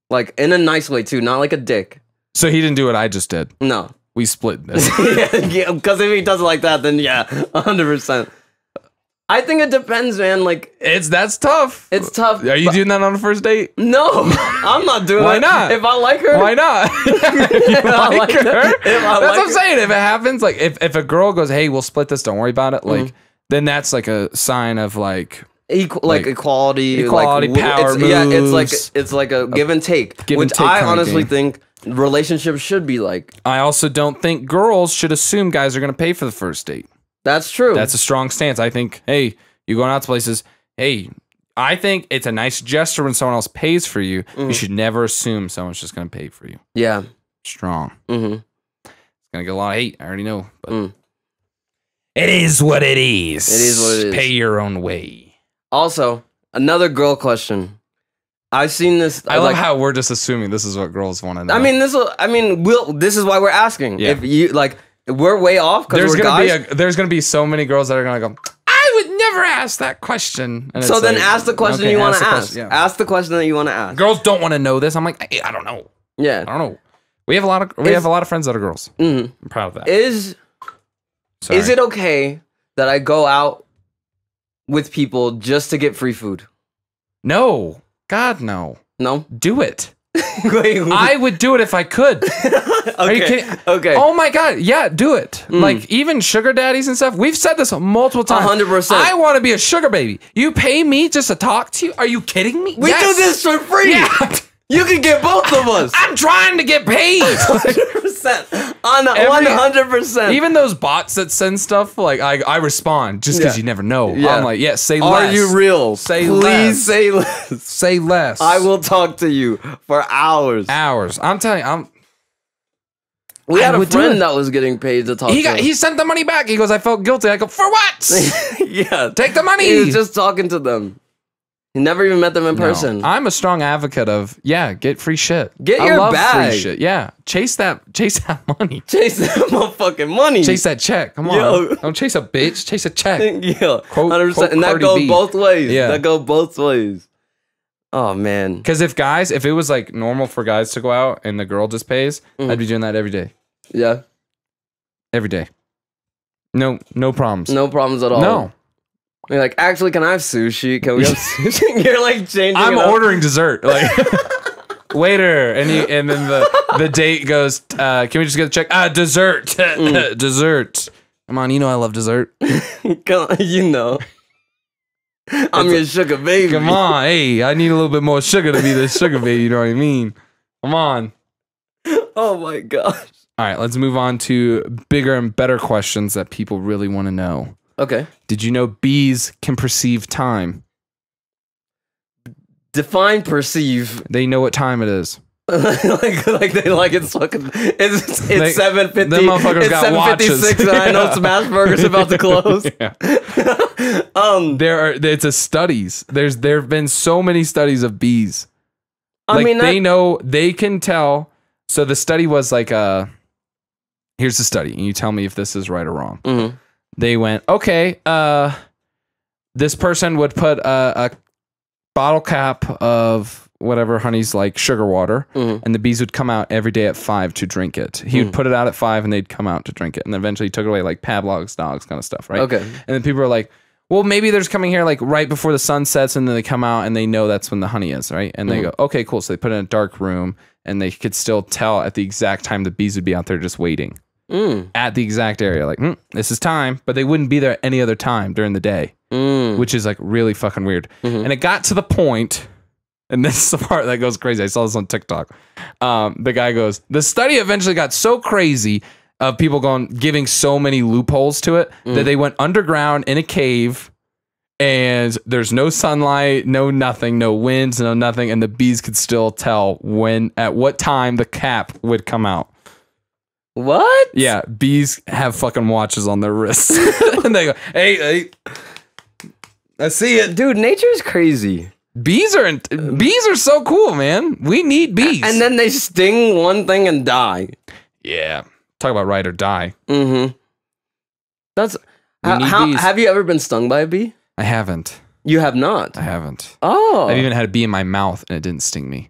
S3: Like, in a nice way, too. Not like a dick. So he didn't do what I just did? No. We split this. Yeah, because if he does it like that, then yeah, 100%. I think it depends, man. Like that's tough. It's tough. Are you doing that on a first date? No, I'm not doing it. Why not? If I like her, why not? If I like her, that's what I'm saying. If it happens, like if a girl goes, "Hey, we'll split this. Don't worry about it." Like then that's like a sign of like equality, like, power. It's like a give and take, which I honestly think relationships should be like. I also don't think girls should assume guys are going to pay for the first date. That's true. That's a strong stance. I think, hey, you're going out to places. Hey, I think it's a nice gesture when someone else pays for you. You should never assume someone's just going to pay for you. Yeah. Strong. It's going to get a lot of hate. I already know. But it is what it is. It is what it is. Pay your own way. Also, another girl question. I've seen this. I love how we're just assuming this is what girls want to know. I mean, this is why we're asking. Yeah. If you like. We're way off because we're guys. There's gonna be so many girls that are gonna go, I would never ask that question. And so then like, ask the question you want to ask. Yeah. Ask the question that you want to ask. Girls don't want to know this. I'm like, hey, I don't know. Yeah, I don't know. We have a lot of friends that are girls. I'm proud of that. Is it okay that I go out with people just to get free food? No. God, no. No. Do it. Wait, I would do it if I could. Okay. Are you kidding? Okay. Oh my God. Yeah, do it. Like even sugar daddies and stuff. We've said this multiple times. 100%. I want to be a sugar baby. You pay me just to talk to you? Are you kidding me? We do this for free. Yeah. You can get both of us. I'm trying to get paid. 100%. On 100%. Even those bots that send stuff, like I respond just because you never know. Yeah. I'm like, yeah, say less. Are you real? Say less. Please say less. Say less. I will talk to you for hours. Hours. I'm telling you, we had a friend that was getting paid to talk to us. He sent the money back. He goes, I felt guilty. I go, for what? Yeah. Take the money. He was just talking to them.
S2: You never even met them in person.
S3: I'm a strong advocate of get free shit.
S2: Get
S3: I
S2: your
S3: love
S2: bag.
S3: Free shit. Yeah, chase that money.
S2: Chase that motherfucking money.
S3: Chase that check. Come on,
S2: Yo.
S3: don't chase a bitch. Chase a check.
S2: Yeah,
S3: Quote,
S2: 100%. And that
S3: Cardi
S2: goes
S3: B.
S2: both ways.
S3: Yeah.
S2: That goes both ways. Oh man.
S3: Because if it was like normal for guys to go out and the girl just pays, I'd be doing that every day.
S2: Yeah.
S3: Every day. No problems.
S2: No problems at all.
S3: No.
S2: You're like, actually, can I have sushi? Can we have sushi? You're like changing.
S3: I'm
S2: it up.
S3: ordering dessert. Like waiter, and then the date goes. Can we just get the check? Dessert, dessert. Come on, you know I love dessert.
S2: Come on, you know. I'm your sugar baby.
S3: Come on, hey, I need a little bit more sugar to be the sugar baby. You know what I mean? Come on.
S2: Oh my gosh.
S3: All right, let's move on to bigger and better questions that people really want to know.
S2: Okay.
S3: Did you know bees can perceive time?
S2: Define perceive.
S3: They know what time it is.
S2: like they like it's fucking it's 7:50.
S3: Them motherfuckers
S2: It's
S3: got
S2: 7:56 and I know Smashburger's about to close.
S3: It's a studies. There have been so many studies of bees.
S2: I mean,
S3: they know, they can tell. So the study was like here's the study, and you tell me if this is right or wrong.
S2: Mm-hmm.
S3: They went, okay, this person would put a bottle cap of whatever honey's like sugar water, and the bees would come out every day at 5 to drink it. He would put it out at 5 and they'd come out to drink it. And then eventually he took it away, like Pavlov's dogs kind of stuff, right?
S2: Okay.
S3: And then people are like, well, maybe they're just coming here like right before the sun sets, and then they come out and they know that's when the honey is, right? And they go, okay, cool. So they put it in a dark room and they could still tell at the exact time the bees would be out there just waiting. At the exact area, like this is time, but they wouldn't be there any other time during the day, which is like really fucking weird. And it got to the point, and this is the part that goes crazy. I saw this on TikTok. The guy goes, the study eventually got so crazy of people giving so many loopholes to it that they went underground in a cave, and there's no sunlight, no nothing, no winds, no nothing, and the bees could still tell at what time the cap would come out.
S2: What?
S3: Yeah, bees have fucking watches on their wrists. And they go, hey, I see it.
S2: Dude, nature is crazy.
S3: Bees are so cool, man. We need bees.
S2: And then they sting one thing and die.
S3: Yeah. Talk about ride or die.
S2: That's
S3: bees.
S2: Have you ever been stung by a bee?
S3: I haven't.
S2: You have not?
S3: I haven't.
S2: Oh.
S3: I've even had a bee in my mouth and it didn't sting me.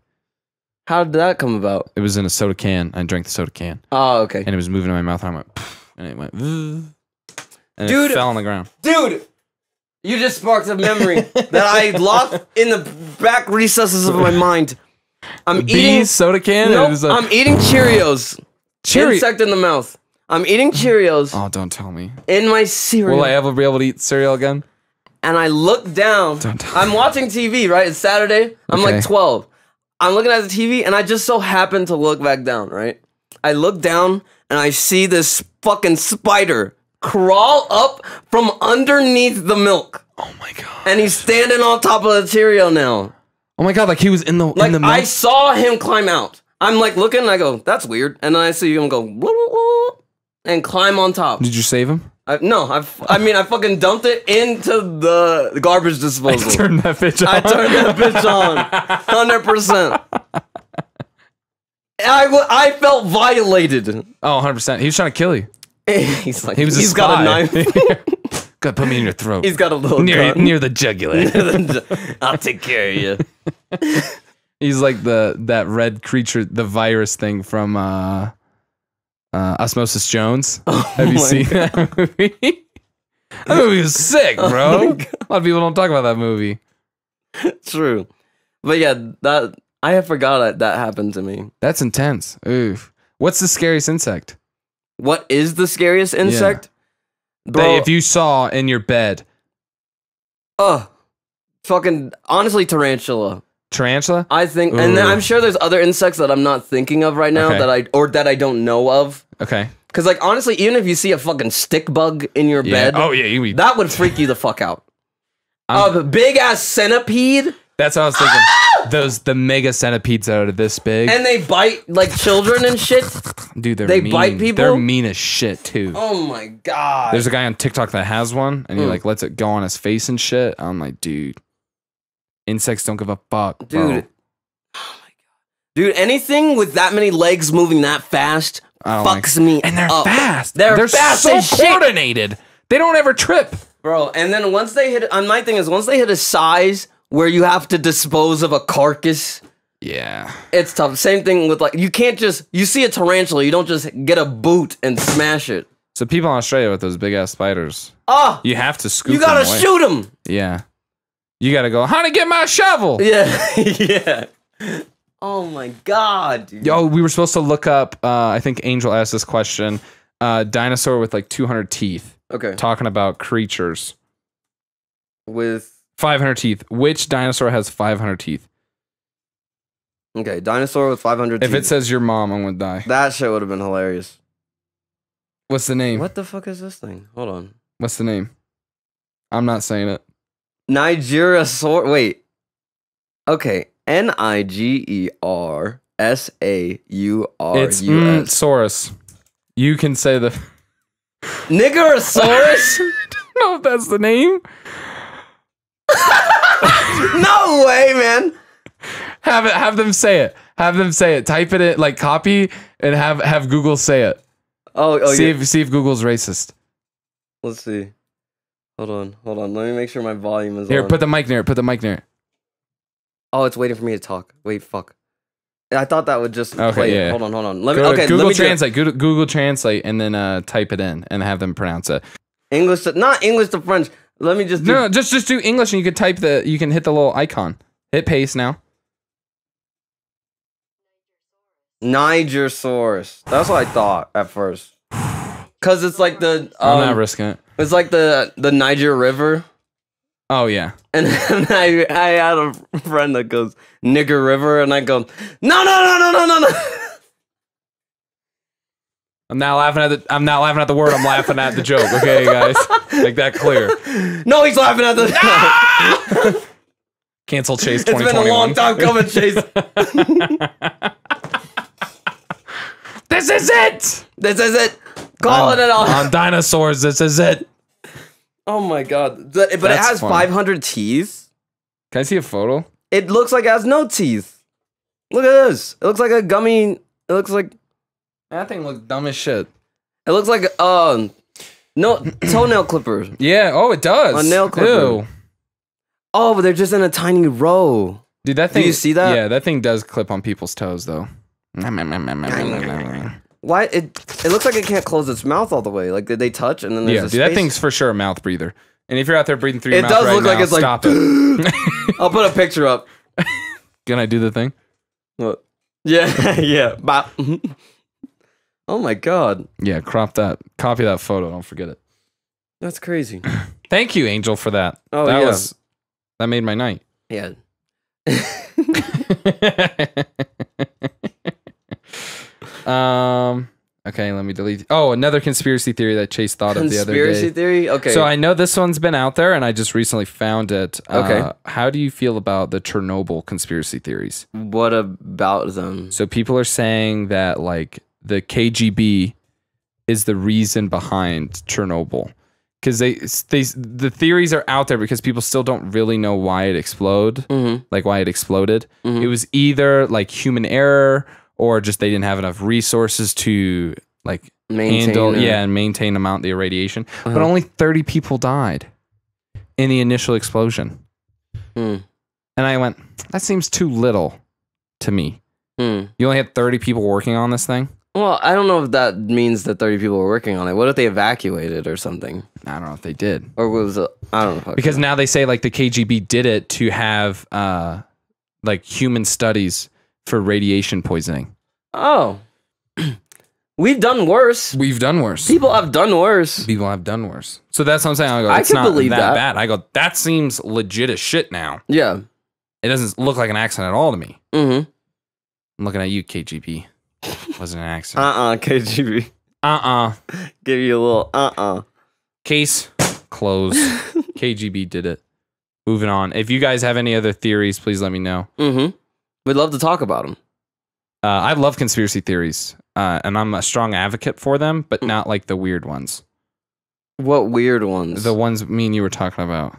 S2: How did that come about?
S3: It was in a soda can. I drank the soda can.
S2: Oh, okay.
S3: And it was moving in my mouth and I went, and it went, and
S2: Dude,
S3: it fell on the ground.
S2: Dude, you just sparked a memory that I locked in the back recesses of my mind. I'm eating
S3: soda can?
S2: Nope, I'm eating Cheerios. Insect in the mouth. I'm eating Cheerios.
S3: Oh, don't tell me.
S2: In my cereal.
S3: Will I ever be able to eat cereal again?
S2: And I look down. I'm watching TV, right? It's Saturday. I'm like 12. I'm looking at the TV, and I just so happen to look back down, right? I look down, and I see this fucking spider crawl up from underneath the milk.
S3: Oh my god.
S2: And he's standing on top of the Cheerio now.
S3: Oh my god, like he was in the milk?
S2: I saw him climb out. I'm like looking, and I go, that's weird. And then I see him go, woo, woo, woo, and climb on top.
S3: Did you save him?
S2: No, I fucking dumped it into the garbage disposal.
S3: I turned that bitch on.
S2: I turned that bitch on. 100%. I felt violated.
S3: Oh, 100%. He was trying to kill you.
S2: He's like,
S3: he's
S2: got a knife.
S3: Gotta put me in your throat.
S2: He's got a little
S3: near the jugular.
S2: I'll take care of you.
S3: He's like that red creature, the virus thing from Osmosis Jones. Have you seen that movie? That movie was sick, bro. A lot of people don't talk about that movie.
S2: True. But yeah, that I have forgot that happened to me.
S3: That's intense. Oof. What's the scariest insect?
S2: What is the scariest insect?
S3: Yeah.
S2: Bro,
S3: that if you saw in your bed.
S2: Fucking honestly, tarantula.
S3: Tarantula?
S2: I think, and then I'm sure there's other insects that I'm not thinking of right now that I don't know of.
S3: Okay.
S2: Because like honestly, even if you see a fucking stick bug in your bed, that would freak you the fuck out. A big ass centipede.
S3: That's what I was thinking. The mega centipedes that are this big,
S2: and they bite like children and shit.
S3: Dude,
S2: they mean. Bite people.
S3: They're mean as shit too.
S2: Oh my god.
S3: There's a guy on TikTok that has one, and he like lets it go on his face and shit. I'm like, dude. Insects don't give a fuck,
S2: Dude.
S3: bro.
S2: Oh my god. Dude, anything with that many legs moving that fast fucks me
S3: And they're
S2: up.
S3: fast.
S2: They're fast
S3: so
S2: as shit.
S3: coordinated. They don't ever trip.
S2: Bro, and then once they hit, my thing is, once they hit a size where you have to dispose of a carcass,
S3: Yeah.
S2: it's tough. Same thing with, like, you can't just, you see a tarantula, you don't just get a boot and smash it.
S3: So people in Australia with those big ass spiders,
S2: Oh,
S3: you have to scoop
S2: you gotta
S3: them away.
S2: shoot them.
S3: Yeah. You gotta go, honey, get my shovel.
S2: Yeah, yeah. Oh my god, dude.
S3: Yo, we were supposed to look up, I think Angel asked this question, dinosaur with like 200 teeth.
S2: Okay.
S3: Talking about creatures.
S2: With
S3: 500 teeth. Which dinosaur has 500 teeth?
S2: okay, dinosaur with 500
S3: If
S2: teeth.
S3: it says your mom, I'm gonna die.
S2: That shit would have been hilarious.
S3: What's the name?
S2: What the fuck is this thing? Hold on.
S3: What's the name? I'm not saying it.
S2: Nigeriasaur. Wait. Okay. Nigersaurus.
S3: It's Saurus. You can say the.
S2: Niggerosaurus?
S3: I don't know if that's the name.
S2: No way, man.
S3: Have them say it. Have them say it. Type it in, like copy, and have Google say it.
S2: Oh,
S3: see
S2: yeah.
S3: if Google's racist.
S2: Let's see. Hold on. Let me make sure my volume is
S3: Here,
S2: on.
S3: put the mic near it. Put the mic near it.
S2: Oh, it's waiting for me to talk. Wait, fuck. I thought that would just
S3: Okay,
S2: play
S3: yeah.
S2: it. Hold on. Let me.
S3: Go to
S2: Okay,
S3: Google
S2: let me
S3: Translate. Google Translate, and then type it in and have them pronounce it.
S2: English to, not English to French. Let me just do.
S3: No, just do English, and you can type you can hit the little icon. Hit paste now.
S2: Nigersaurus. That's what I thought at first. Cause it's like the
S3: I'm not risking it.
S2: it's like the Niger River.
S3: Oh yeah.
S2: And I had a friend that goes Nigger River, and I go no.
S3: I'm not laughing at the word. I'm laughing at the joke. Okay, guys, make that clear.
S2: No, he's laughing at the.
S3: Cancel Chase
S2: It's
S3: 2021.
S2: been a long time coming, Chase.
S3: This is it.
S2: This is it. Calling it off.
S3: On dinosaurs. This is it.
S2: Oh my god! But it
S3: That's
S2: has
S3: funny.
S2: 500 teeth.
S3: Can I see a photo?
S2: It looks like it has no teeth. Look at this. It looks like a gummy. It looks like
S3: That thing looks dumb as shit.
S2: it looks like no toenail clippers.
S3: Yeah. Oh, it does.
S2: A nail clipper.
S3: Ew.
S2: Oh, but they're just in a tiny row.
S3: Dude, that thing.
S2: Do you see that?
S3: Yeah, that thing does clip on people's toes, though.
S2: Why it looks like it can't close its mouth all the way. Like did they touch and then there's
S3: Yeah,
S2: a
S3: dude,
S2: space?
S3: that thing's for sure a mouth breather. And if you're out there breathing through your
S2: It
S3: mouth
S2: does
S3: right
S2: look like
S3: now,
S2: it's like
S3: stop it.
S2: I'll put a picture up.
S3: Can I do the thing?
S2: What? Yeah, yeah. Bop. Oh my god.
S3: Yeah, crop that. Copy that photo. Don't forget it.
S2: That's crazy.
S3: Thank you, Angel, for that.
S2: Oh,
S3: that
S2: yeah.
S3: That made my night.
S2: Yeah.
S3: Okay, let me delete. Oh, another conspiracy theory that Chase thought of the other day.
S2: Conspiracy theory? Okay.
S3: So I know this one's been out there, and I just recently found it.
S2: Okay.
S3: How do you feel about the Chernobyl conspiracy theories?
S2: What about them?
S3: So people are saying that like the KGB is the reason behind Chernobyl, because the theories are out there because people still don't really know why it exploded. Like why it exploded. It was either like human error, or just they didn't have enough resources to like handle and maintain the amount of the irradiation. But only 30 people died in the initial explosion. And I went, that seems too little to me. You only had 30 people working on this thing?
S2: Well, I don't know if that means that 30 people were working on it. What if they evacuated or something?
S3: I don't know if they did.
S2: Or was it, I don't know.
S3: Because now they say like the KGB did it to have like human studies for radiation poisoning.
S2: Oh. We've done worse.
S3: We've done worse.
S2: People have done worse.
S3: People have done worse. So that's what I'm saying. I go,
S2: I
S3: it's
S2: can
S3: not
S2: believe that.
S3: bad. I go, that seems legit as shit now.
S2: Yeah.
S3: It doesn't look like an accident at all to me.
S2: Mm-hmm.
S3: I'm looking at you, KGB. Wasn't an accident.
S2: KGB. Give you a little
S3: Case closed. KGB did it. Moving on. If you guys have any other theories, please let me know.
S2: Mm-hmm. We'd love to talk about them.
S3: I love conspiracy theories, and I'm a strong advocate for them, but not like the weird ones.
S2: What weird ones?
S3: The ones me and you were talking about.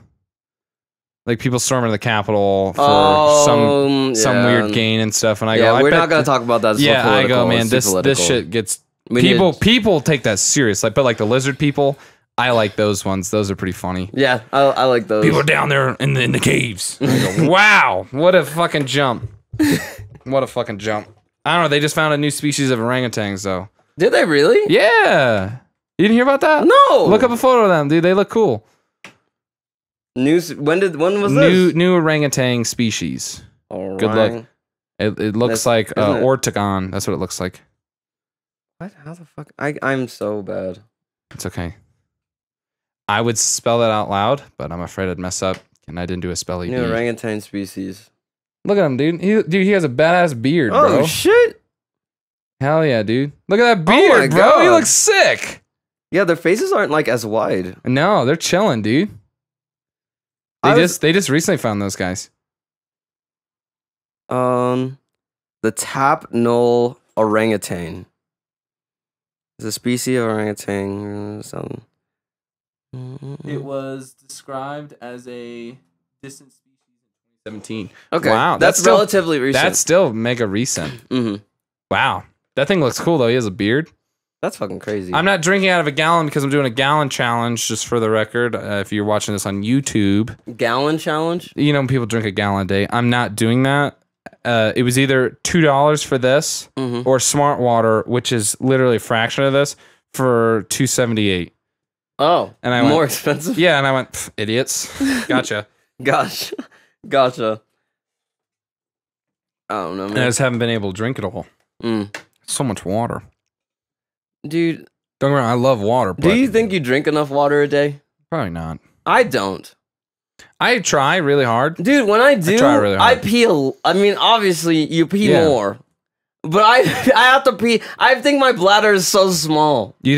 S3: Like people storming the Capitol for some weird gain and stuff. And I go,
S2: we're not gonna talk about that.
S3: Yeah, I go, man, this shit gets people take that serious. Like, but like the lizard people, I like those ones. Those are pretty funny.
S2: Yeah, I like those.
S3: People down there in the caves. I go, wow, what a fucking jump! What a fucking jump! I don't know. They just found a new species of orangutans, though.
S2: Did they really?
S3: Yeah. You didn't hear about that?
S2: No.
S3: Look up a photo of them, dude. They look cool.
S2: When was this?
S3: New orangutan species.
S2: All
S3: Good
S2: right.
S3: luck. It looks like Ortegon. That's what it looks like.
S2: What? How the fuck? I'm so bad.
S3: It's okay. I would spell that out loud, but I'm afraid I'd mess up, and I didn't do a spelling.
S2: New orangutan species. Look
S3: at him, dude. He has a badass beard, bro.
S2: Oh shit!
S3: Hell yeah, dude. Look at that beard, bro.
S2: God.
S3: He looks sick.
S2: Yeah, their faces aren't like as wide.
S3: No, they're chilling, dude. They just recently found those guys.
S2: The tap null orangutan is a species of orangutan. Something.
S3: It was described as a distant species in 2017.
S2: Okay,
S3: wow,
S2: that's still, relatively recent.
S3: That's still mega recent. Wow, that thing looks cool though. He has a beard.
S2: That's fucking crazy.
S3: I'm not drinking out of a gallon because I'm doing a gallon challenge, just for the record. If you're watching this on YouTube.
S2: Gallon challenge?
S3: You know, people drink a gallon a day. I'm not doing that. It was either $2 for this or Smart Water, which is literally a fraction of this, for $2.78.
S2: Oh,
S3: and I
S2: more
S3: went,
S2: expensive?
S3: Yeah, and I went, idiots. Gotcha.
S2: Gotcha. I don't know, man.
S3: And I just haven't been able to drink it all. So much water.
S2: Dude,
S3: don't get me wrong, I love water. But
S2: do you think you drink enough water a day?
S3: Probably not.
S2: I don't.
S3: I try really hard.
S2: Dude, when I do,
S3: I try really hard.
S2: I pee. I mean, obviously, you pee more. But I have to pee. I think my bladder is so small.
S3: You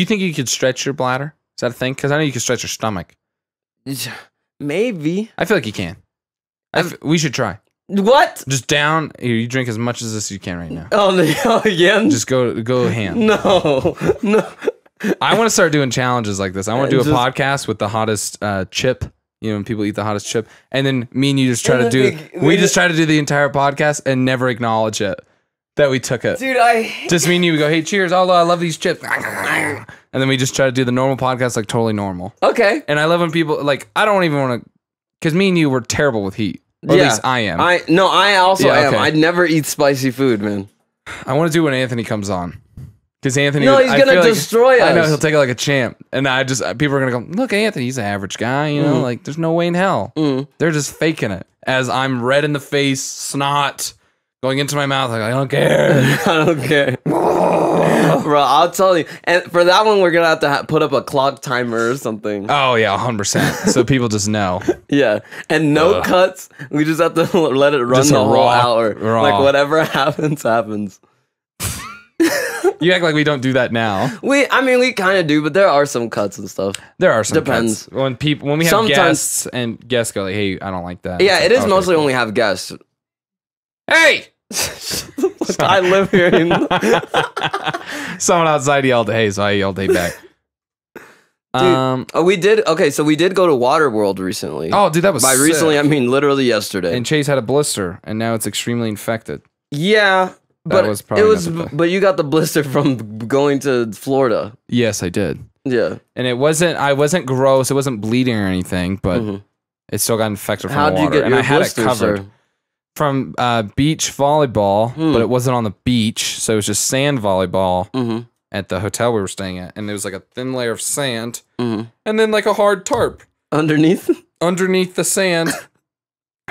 S3: think you could stretch your bladder? Is that a thing? Because I know you can stretch your stomach.
S2: Maybe.
S3: I feel like you can. We should try.
S2: What?
S3: Just down. Here, you drink as much as this you can right now.
S2: Oh, again?
S3: Just go ham.
S2: No.
S3: I want to start doing challenges like this. I want to do a podcast with the hottest chip. You know, when people eat the hottest chip, and then me and you just try to do. We just try to do the entire podcast and never acknowledge it that we took it.
S2: Dude,
S3: just me and you. We go, hey, cheers! Oh, I love these chips. And then we just try to do the normal podcast like totally normal.
S2: Okay.
S3: And I love when people like. I don't even want to, because me and you were terrible with heat. Or at least I am.
S2: I also am. I'd never eat spicy food, man.
S3: I want to do when Anthony comes on. Because Anthony,
S2: no, he's gonna destroy us.
S3: I know he'll take it like a champ, and people are gonna go, look, Anthony, he's an average guy, you know, like there's no way in hell. They're just faking it. As I'm red in the face, snot going into my mouth, like I don't care.
S2: I don't care, bro. I'll tell you. And for that one, we're gonna have to put up a clock timer or something.
S3: Oh yeah, 100%. So people just know.
S2: Yeah, and no cuts. We just have to let it run just the whole hour. Like whatever happens, happens.
S3: You act like we don't do that now.
S2: We kind of do, but there are some cuts and stuff.
S3: There are some
S2: Depends.
S3: Cuts. When we have guests and guests go like, hey, I don't like that.
S2: Yeah, it is mostly when we have guests.
S3: Hey!
S2: I live here.
S3: Someone outside yelled, hey, so I yelled, hey, back.
S2: Dude, we did go to Waterworld recently.
S3: Oh, dude, that was
S2: By
S3: sick.
S2: Recently, I mean literally yesterday.
S3: And Chase had a blister, and now it's extremely infected.
S2: Yeah. But but you got the blister from going to Florida.
S3: Yes, I did.
S2: Yeah.
S3: And I wasn't gross, it wasn't bleeding or anything, but it still got infected from the water.
S2: How'd you get your blister,
S3: it covered.
S2: Sir?
S3: From beach volleyball, but it wasn't on the beach, so it was just sand volleyball at the hotel we were staying at, and there was like a thin layer of sand, and then like a hard tarp
S2: underneath
S3: the sand.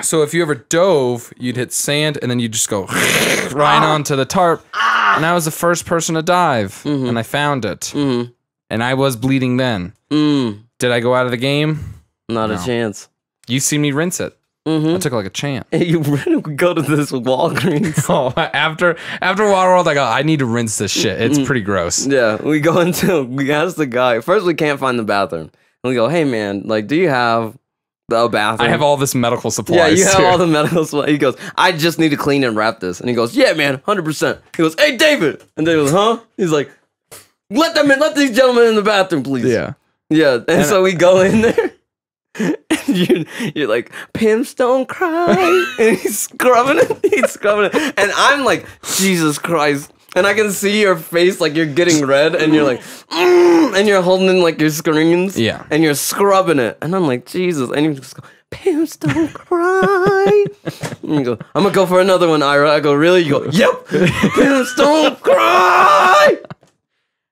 S3: So if you ever dove, you'd hit sand, and then you'd just go right onto the tarp. And I was the first person to dive, and I found it, and I was bleeding then. Did I go out of the game?
S2: Not a chance.
S3: You see me rinse it. I took it like a champ.
S2: You go to this Walgreens.
S3: Oh, after Waterworld, I go, I need to rinse this shit. It's pretty gross.
S2: Yeah, we ask the guy. First, we can't find the bathroom. And we go, hey, man, like, do you have a bathroom?
S3: I have all this medical supplies.
S2: Yeah, you have all the medical supplies. He goes, I just need to clean and wrap this. And he goes, yeah, man, 100%. He goes, hey, David. And David goes, huh? He's like, let these gentlemen in the bathroom, please.
S3: Yeah.
S2: Yeah, and so we go in there. And you're like, pimps don't cry. And he's scrubbing it. And I'm like, Jesus Christ. And I can see your face, like you're getting red, and you're like, and you're holding in like your screens.
S3: Yeah.
S2: And you're scrubbing it. And I'm like, Jesus. And you just go, pimps don't cry. And you go, I'm gonna go for another one, Ira. I go, really? You go, yep. Pimps don't cry.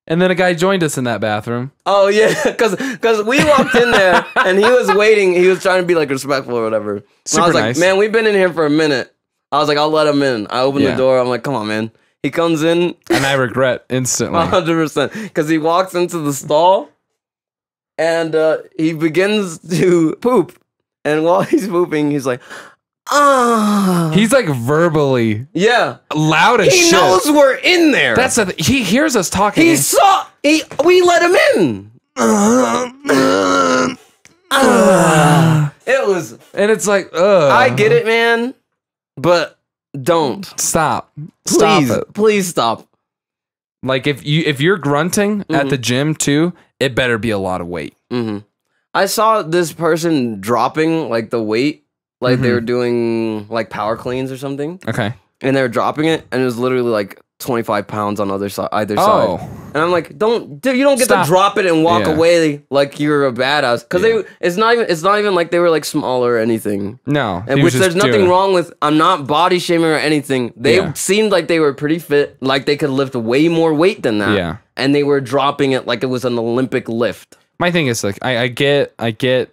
S3: And then a guy joined us in that bathroom.
S2: Oh yeah, because we walked in there and he was waiting. He was trying to be like respectful or whatever. And
S3: Super
S2: I was like,
S3: nice.
S2: man, we've been in here for a minute. I was like, I'll let him in. I opened the
S3: Yeah.
S2: door. I'm like, come on, man. He comes in.
S3: And I regret instantly.
S2: 100%. Because he walks into the stall and he begins to poop. And while he's pooping, he's like, ah.
S3: He's like verbally
S2: Yeah.
S3: loud as
S2: He
S3: shit.
S2: knows we're in there.
S3: That's he hears us talking.
S2: We let him in. It was.
S3: And it's like, ugh.
S2: I get it, man. But don't.
S3: Stop.
S2: Please.
S3: Stop it.
S2: Please stop.
S3: Like if you're grunting at the gym too, it better be a lot of weight.
S2: Mm-hmm. I saw this person dropping like the weight, like they were doing like power cleans or something,
S3: Okay.
S2: and they were dropping it, and it was literally like 25 pounds on either side.
S3: Oh.
S2: And I'm like, dude, you don't get
S3: Stop.
S2: to drop it and walk
S3: Yeah.
S2: away like you're a badass. Because it's not even like they were like smaller or anything.
S3: No.
S2: And
S3: he was
S2: which
S3: just
S2: there's nothing
S3: doing it.
S2: wrong with. I'm not body shaming or anything. They
S3: Yeah.
S2: seemed like they were pretty fit, like they could lift way more weight than that.
S3: Yeah.
S2: And they were dropping it like it was an Olympic lift.
S3: My thing is like I get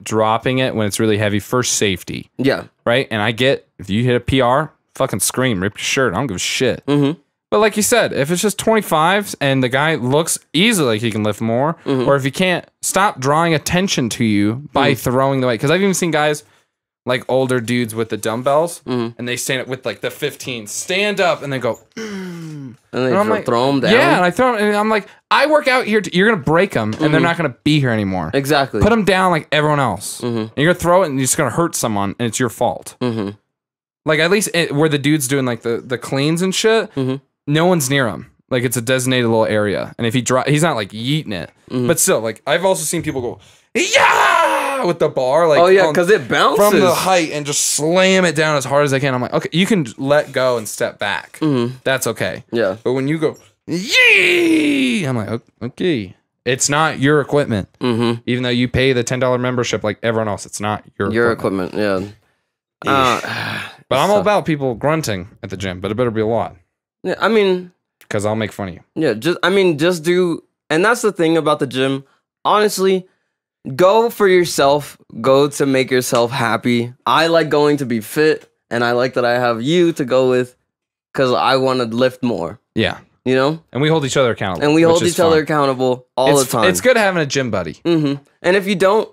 S3: dropping it when it's really heavy for safety,
S2: Yeah.
S3: right? And I get if you hit a PR, fucking scream, rip your shirt. I don't give a shit. Mm-hmm. But like you said, if it's just 25s and the guy looks easily like he can lift more, or if he can't, stop drawing attention to you by throwing the weight. Because I've even seen guys like older dudes with the dumbbells, and they stand up with like the 15, stand up and they go,
S2: And they
S3: and I'm like,
S2: throw them down.
S3: yeah, and I throw them, and I'm like, I work out here. You're gonna break them, and they're not gonna be here anymore.
S2: Exactly.
S3: Put them down like everyone else. And you're gonna throw it, and you're just gonna hurt someone, and it's your fault. Like at least where the dude's doing like the cleans and shit, no one's near him. Like it's a designated little area, and if he's not like yeeting it, but still, like I've also seen people go, yeah, with the bar, like
S2: Oh yeah, because it bounces
S3: from the height and just slam it down as hard as they can. I'm like, okay, you can let go and step back. That's okay.
S2: Yeah.
S3: But when you go, yee, I'm like, okay, it's not your equipment. Even though you pay the $10 membership like everyone else, it's not your equipment.
S2: Yeah.
S3: But I'm all about people grunting at the gym, but it better be a lot
S2: Yeah. I mean,
S3: because I'll make fun of you.
S2: yeah. Just do. And that's the thing about the gym. Honestly, go for yourself. Go to make yourself happy. I like going to be fit, and I like that I have you to go with, because I want to lift more.
S3: Yeah.
S2: You know.
S3: And we hold each other accountable.
S2: And we
S3: which
S2: hold
S3: is
S2: each other
S3: fun.
S2: accountable all the time.
S3: It's good having a gym buddy.
S2: And if you don't,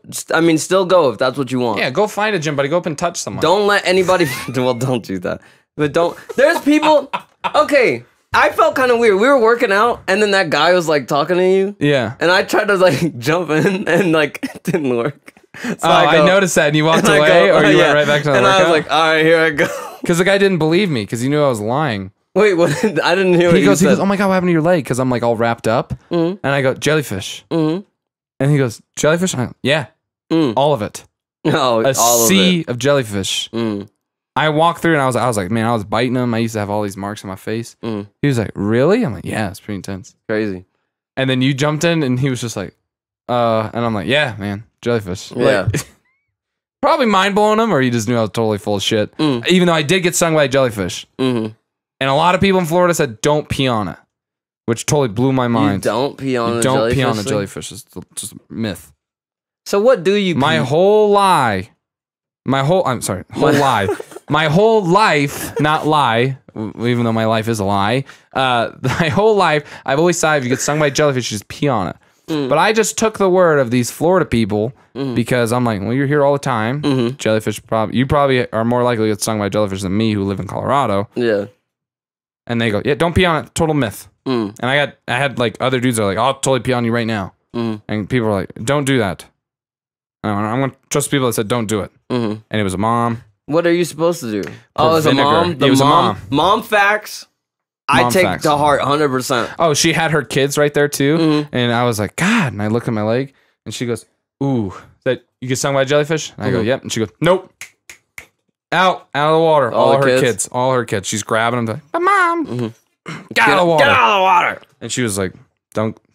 S2: still go if that's what you want.
S3: Yeah, go find a gym buddy. Go up and touch someone.
S2: Don't let anybody. Well, don't do that. But don't. There's people. Okay, I felt kind of weird. We were working out, and then that guy was like talking to you,
S3: Yeah.
S2: and I tried to like jump in, and like it didn't work. So
S3: I noticed that, and you walked
S2: and I
S3: away,
S2: go,
S3: or
S2: "Oh,
S3: you
S2: yeah."
S3: went right back to the
S2: And
S3: workout?
S2: I was like, all right, here I go.
S3: Because the guy didn't believe me, because he knew I was lying.
S2: Wait, what? I didn't hear what
S3: He goes,
S2: said.
S3: oh my God, what happened to your leg? Because I'm like all wrapped up. And I go, jellyfish. And he goes, jellyfish? I go, yeah, all of it.
S2: No,
S3: A
S2: all
S3: sea
S2: of
S3: of jellyfish. I walked through and I was like, man, I was biting them. I used to have all these marks on my face. He was like, really? I'm like, yeah, it's pretty intense.
S2: Crazy.
S3: And then you jumped in and he was just like, and I'm like, yeah, man, jellyfish.
S2: Yeah.
S3: Like, probably mind blowing him, or he just knew I was totally full of shit. Even though I did get stung by a jellyfish. And a lot of people in Florida said, don't pee on it, which totally blew my mind.
S2: You don't pee on
S3: You
S2: the
S3: don't
S2: jellyfish.
S3: pee on the
S2: thing?
S3: jellyfish. It's just a myth.
S2: So what do you?
S3: My
S2: pee?
S3: whole lie, I'm sorry, whole lie. My whole life, not lie, even though my life is a lie. My whole life, I've always thought if you get stung by a jellyfish, just pee on it. But I just took the word of these Florida people because I'm like, well, you're here all the time. Jellyfish, you probably are more likely to get stung by a jellyfish than me, who live in Colorado.
S2: Yeah.
S3: And they go, yeah, don't pee on it. Total myth. And I had like other dudes that are like, I'll totally pee on you right now. And people are like, don't do that. I'm going to trust people that said, don't do it. And it was a mom.
S2: What are you supposed to do? Oh, it's a
S3: vinegar.
S2: mom.
S3: It was a mom.
S2: Mom facts. I
S3: Mom
S2: take
S3: facts.
S2: to heart 100%.
S3: Oh, she had her kids right there too. And I was like, God. And I looked at my leg and she goes, ooh, that you get stung by a jellyfish? And I go,
S2: Mhm.
S3: yep. And she goes, nope. Out of the water.
S2: All
S3: All
S2: the
S3: her
S2: kids?
S3: kids. All her kids. She's grabbing them. But Mom, get out of the water.
S2: Get out of the water.
S3: And she was like,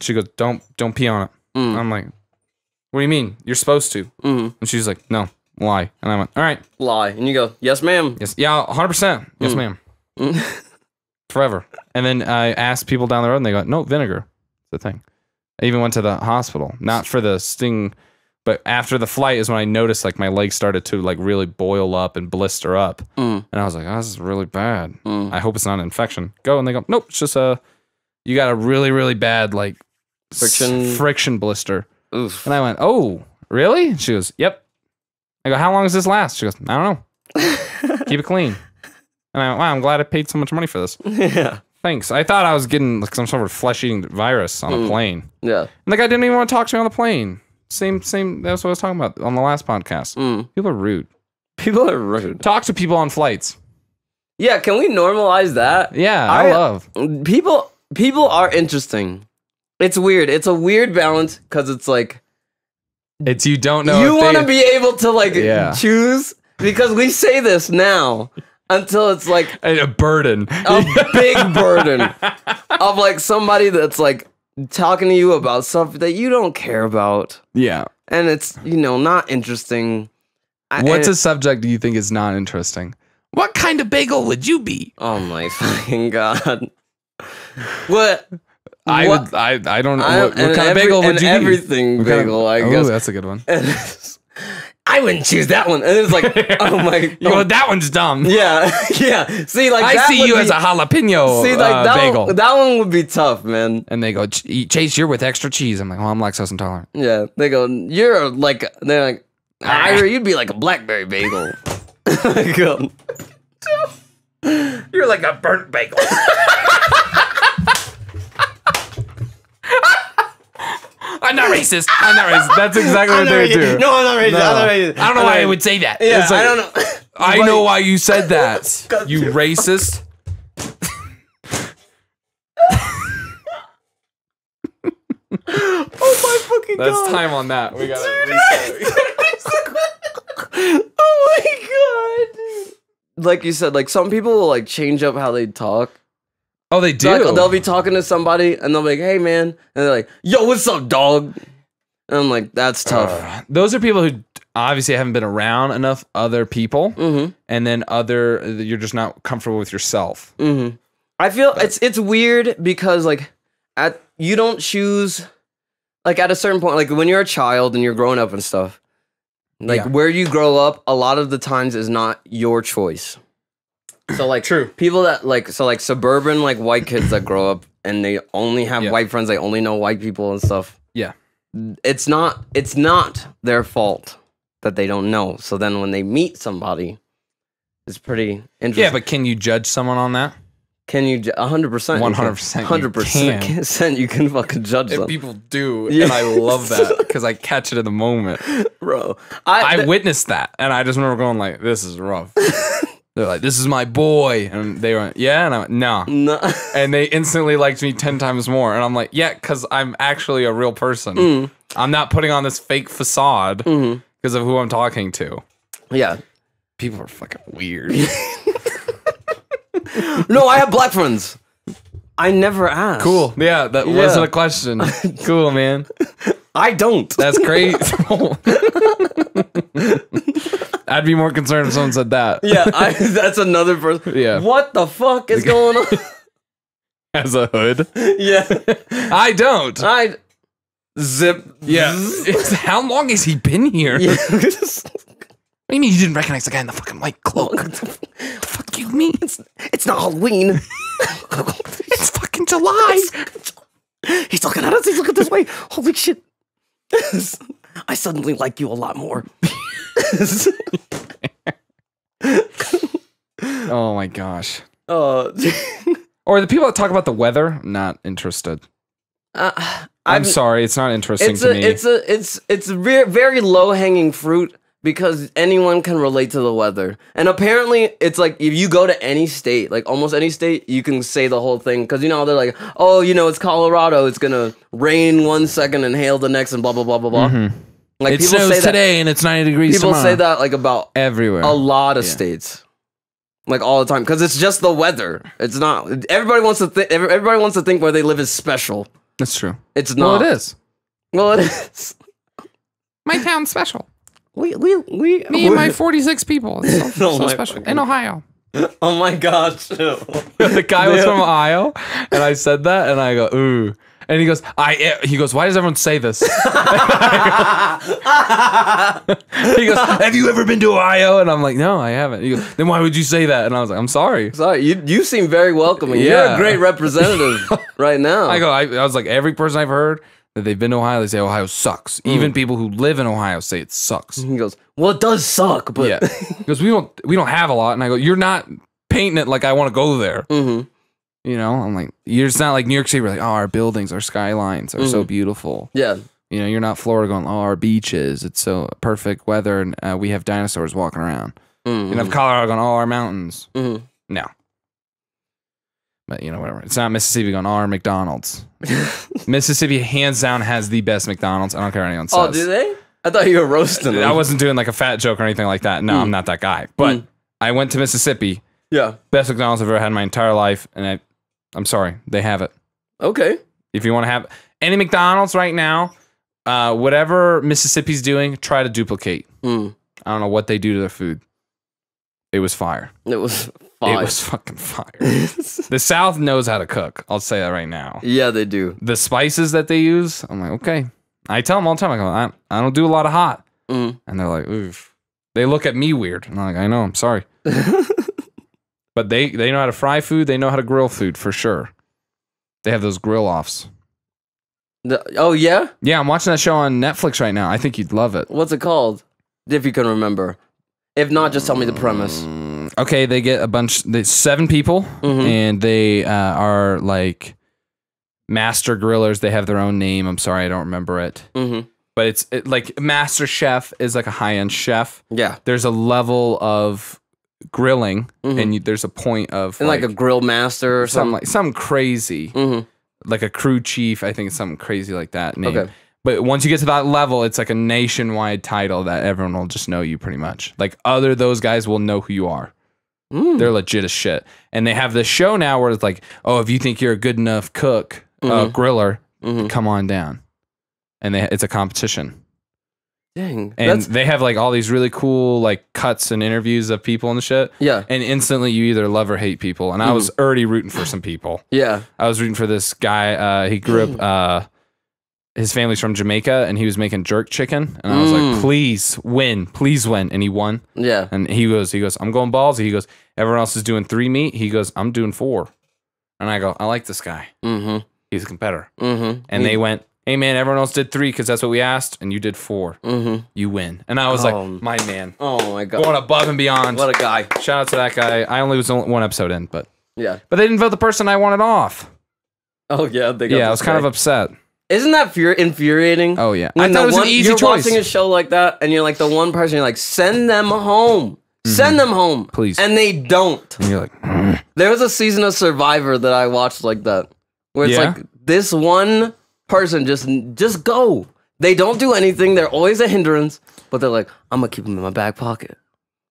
S3: she goes, don't pee on it. And I'm like, what do you mean? You're supposed to. And she's like, no, lie. And I went, all right.
S2: Lie. And you go, yes, ma'am.
S3: Yes. Yeah, 100%. Yes, ma'am. Forever. And then I asked people down the road and they go, no, vinegar. It's the thing. I even went to the hospital, not for the sting, but after the flight is when I noticed like my legs started to like really boil up and blister up. And I was like, oh, this is really bad. I hope it's not an infection. Go. And they go, nope, it's just you got a really, really bad like friction blister.
S2: Oof.
S3: And I went, oh, really? And she goes, yep. I go, how long does this last? She goes, I don't know. Keep it clean. And I went, wow, I'm glad I paid so much money for this.
S2: Yeah.
S3: Thanks. I thought I was getting like some sort of flesh-eating virus on a plane.
S2: Yeah.
S3: And the guy didn't even want to talk to me on the plane. Same. That's what I was talking about on the last podcast. People are rude.
S2: People are rude.
S3: Talk to people on flights.
S2: Yeah, can we normalize that?
S3: Yeah, I love.
S2: People are interesting. It's weird. It's a weird balance because it's like
S3: It's you don't know.
S2: you want to be able to like
S3: Yeah.
S2: choose because we say this now until it's like
S3: a burden.
S2: a big burden of like somebody that's like talking to you about stuff that you don't care about.
S3: Yeah.
S2: And it's, not interesting.
S3: What's a subject do you think is not interesting? What kind of bagel would you be?
S2: Oh my fucking God. What?
S3: I don't know. What kind of bagel would you be?
S2: Everything bagel, I guess.
S3: Oh, that's a good one.
S2: I wouldn't choose that one. And it's like, oh my.
S3: You go, that one's dumb.
S2: Yeah, yeah. See, like
S3: I see you as a jalapeno bagel.
S2: That one would be tough, man.
S3: And they go, Chase, you're with extra cheese. I'm like, well, I'm lactose intolerant.
S2: Yeah, they go, they're like, Ira, you'd be like a Blackberry bagel. I go,
S3: You're like a burnt bagel. I'm not racist. That's exactly what they do.
S2: No, I'm not racist. I'm not racist.
S3: I don't know why I would say that.
S2: Yeah,
S3: It's like,
S2: I don't know.
S3: I know why you said that. You racist.
S2: Oh my fucking God.
S3: That's time on that. We got
S2: Oh my God, dude. Like you said, like some people will like change up how they talk.
S3: Oh, they do.
S2: Like, they'll be talking to somebody and they'll be like, hey man. And they're like, yo, what's up, dog? And I'm like, that's tough.
S3: Those are people who obviously haven't been around enough other people. And then you're just not comfortable with yourself.
S2: I feel it's weird because like you don't choose like at a certain point, like when you're a child and you're growing up and stuff, like where you grow up a lot of the times is not your choice. So like
S3: True.
S2: People that like suburban like white kids that grow up and they only have white friends, they only know white people and stuff.
S3: Yeah.
S2: It's not their fault that they don't know. So then when they meet somebody, it's pretty interesting.
S3: Yeah, but can you judge someone on that?
S2: Can you 100%?
S3: 100%.
S2: 100%. You can fucking judge them.
S3: People do, and I love that because I catch it in the moment.
S2: Bro,
S3: I witnessed that, and I just remember going like, "This is rough." They're like, "This is my boy," and they went, "Yeah," and I went, "No," and they instantly liked me 10 times more, and I'm like, "Yeah," because I'm actually a real person. I'm not putting on this fake facade because of who I'm talking to.
S2: Yeah,
S3: people are fucking weird.
S2: No, I have black friends. I never asked.
S3: Cool. Yeah, that wasn't a question. Cool, man.
S2: I don't.
S3: That's great. I'd be more concerned if someone said that.
S2: Yeah, that's another person.
S3: Yeah.
S2: What the fuck is going on?
S3: As a hood?
S2: Yeah.
S3: I don't.
S2: Zip.
S3: Yeah. How long has he been here?
S2: Yeah.
S3: What do you mean you didn't recognize the guy in the fucking white cloak? Fuck you, me.
S2: It's not Halloween.
S3: It's fucking July.
S2: He's looking at us. He's looking this way. Holy shit. I suddenly like you a lot more.
S3: Oh my gosh.
S2: Or
S3: the people that talk about the weather, not interested. I'm sorry, it's not interesting to me.
S2: It's very low hanging fruit because anyone can relate to the weather. And apparently it's like if you go to any state, like almost any state, you can say the whole thing because they're like, oh, it's Colorado, it's gonna rain 1 second and hail the next and blah blah blah blah blah. Like
S3: it snows today and it's 90 degrees
S2: People
S3: tomorrow.
S2: say that like about
S3: everywhere.
S2: a lot of states. Like all the time. Because it's just the weather. It's not. Everybody wants to think where they live is special.
S3: That's true.
S2: It's not.
S3: Well, it is.
S2: Well, it is.
S3: My town's special.
S2: Me
S3: and my 46 people. It's so special. In Ohio.
S2: Oh my gosh.
S3: The guy was from Ohio, and I said that, and I go, ooh. And he goes, he goes, why does everyone say this? He goes, have you ever been to Ohio? And I'm like, no, I haven't. He goes, then why would you say that? And I was like, I'm sorry.
S2: Sorry, you seem very welcoming.
S3: Yeah.
S2: You're a great representative right now.
S3: I was like, every person I've heard that they've been to Ohio, they say Ohio sucks. Even people who live in Ohio say it sucks.
S2: He goes, well, it does suck, but
S3: yeah. He goes, we don't have a lot. And I go, you're not painting it like I want to go there.
S2: Mm-hmm.
S3: You know, I'm like, you're just not like New York City. We're like, oh, our buildings, our skylines are so beautiful.
S2: Yeah.
S3: You know, you're not Florida going, oh, our beaches, it's so perfect weather, and we have dinosaurs walking around. You know, Colorado going, oh, our mountains. No. But, you know, whatever. It's not Mississippi going, oh, our McDonald's. Mississippi, hands down, has the best McDonald's. I don't care what anyone says.
S2: Oh, do they? I thought you were roasting them.
S3: I wasn't doing like a fat joke or anything like that. No, I'm not that guy. But I went to Mississippi. Yeah. Best McDonald's I've ever had in my entire life, and I'm sorry, they have it.
S2: Okay.
S3: If you want to have any McDonald's right now, whatever Mississippi's doing, try to duplicate. I don't know what they do to their food. It was fire.
S2: It was fire.
S3: It was fucking fire. The South knows how to cook. I'll say that right now.
S2: Yeah, they do.
S3: The spices that they use, I'm like, okay. I tell them all the time, I go, I don't do a lot of hot. And they're like, oof. They look at me weird. And I'm like, I know, I'm sorry. But they know how to fry food. They know how to grill food for sure. They have those grill offs.
S2: Oh, yeah?
S3: Yeah, I'm watching that show on Netflix right now. I think you'd love it.
S2: What's it called? If you can remember. If not, just tell me the premise.
S3: Okay, they get a bunch, 7 people, and they are like master grillers. They have their own name. I'm sorry, I don't remember it. But it's like Master Chef is like a high-end chef. Yeah. There's a level of grilling, and there's a point of
S2: and like a grill master or something.
S3: Like something crazy. Like a crew chief, I think it's something crazy like that name. Okay. But once you get to that level, it's like a nationwide title that everyone will just know you pretty much. Like those guys will know who you are. They're legit as shit. And they have this show now where it's like, oh, if you think you're a good enough cook, griller, come on down. And it's a competition. Dang. And they have like all these really cool like cuts and interviews of people and shit. Yeah. And instantly you either love or hate people. And I was already rooting for some people. Yeah. I was rooting for this guy. He grew up, his family's from Jamaica, and he was making jerk chicken. And I was like, please win. And he won. Yeah. And he goes, I'm going ballsy. He goes, everyone else is doing 3 meat. He goes, I'm doing 4. And I go, I like this guy. He's a competitor. And they went, hey man, everyone else did 3 because that's what we asked, and you did 4. You win. And I was like, my man. Oh my god. Going above and beyond.
S2: What a guy.
S3: Shout out to that guy. I only was 1 episode in, but yeah. But they didn't vote the person I wanted off.
S2: Oh yeah, they got
S3: I was kind of upset.
S2: Isn't that infuriating?
S3: Oh yeah.
S2: When
S3: I thought it was an easy
S2: you're
S3: choice.
S2: watching a show like that, and you're like the one person, you're like, send them home. Send them home.
S3: Please.
S2: And they don't.
S3: And you're like,
S2: There was a season of Survivor that I watched like that. Where it's like, this one person just go. They don't do anything. They're always a hindrance. But they're like, I'm going to keep them in my back pocket.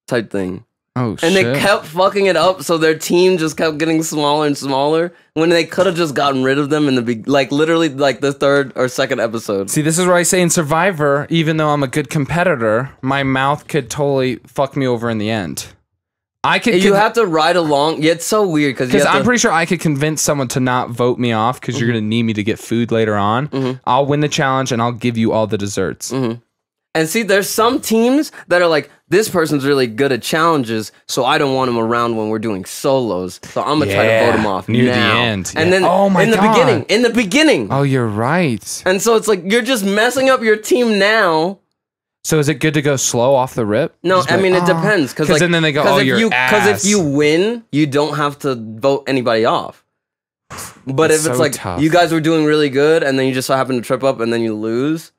S2: Type thing.
S3: Oh,
S2: and they kept fucking it up, so their team just kept getting smaller and smaller when they could have just gotten rid of them in the literally like the 3rd or 2nd episode.
S3: See, this is where I say in Survivor, even though I'm a good competitor, my mouth could totally fuck me over in the end. You
S2: have to ride along. Yeah, it's so weird because
S3: I'm pretty sure I could convince someone to not vote me off because you're gonna need me to get food later on. I'll win the challenge and I'll give you all the desserts.
S2: And see, there's some teams that are like, this person's really good at challenges, so I don't want him around when we're doing solos. So I'm gonna try to vote him off
S3: near
S2: now.
S3: the end.
S2: And then in the beginning.
S3: Oh, you're right.
S2: And so it's like you're just messing up your team now.
S3: So is it good to go slow off the rip?
S2: No, I mean it depends because
S3: then they go, oh, you're ass.
S2: Because if you win, you don't have to vote anybody off. But if it's like tough. You guys were doing really good and then you just so happen to trip up and then you lose,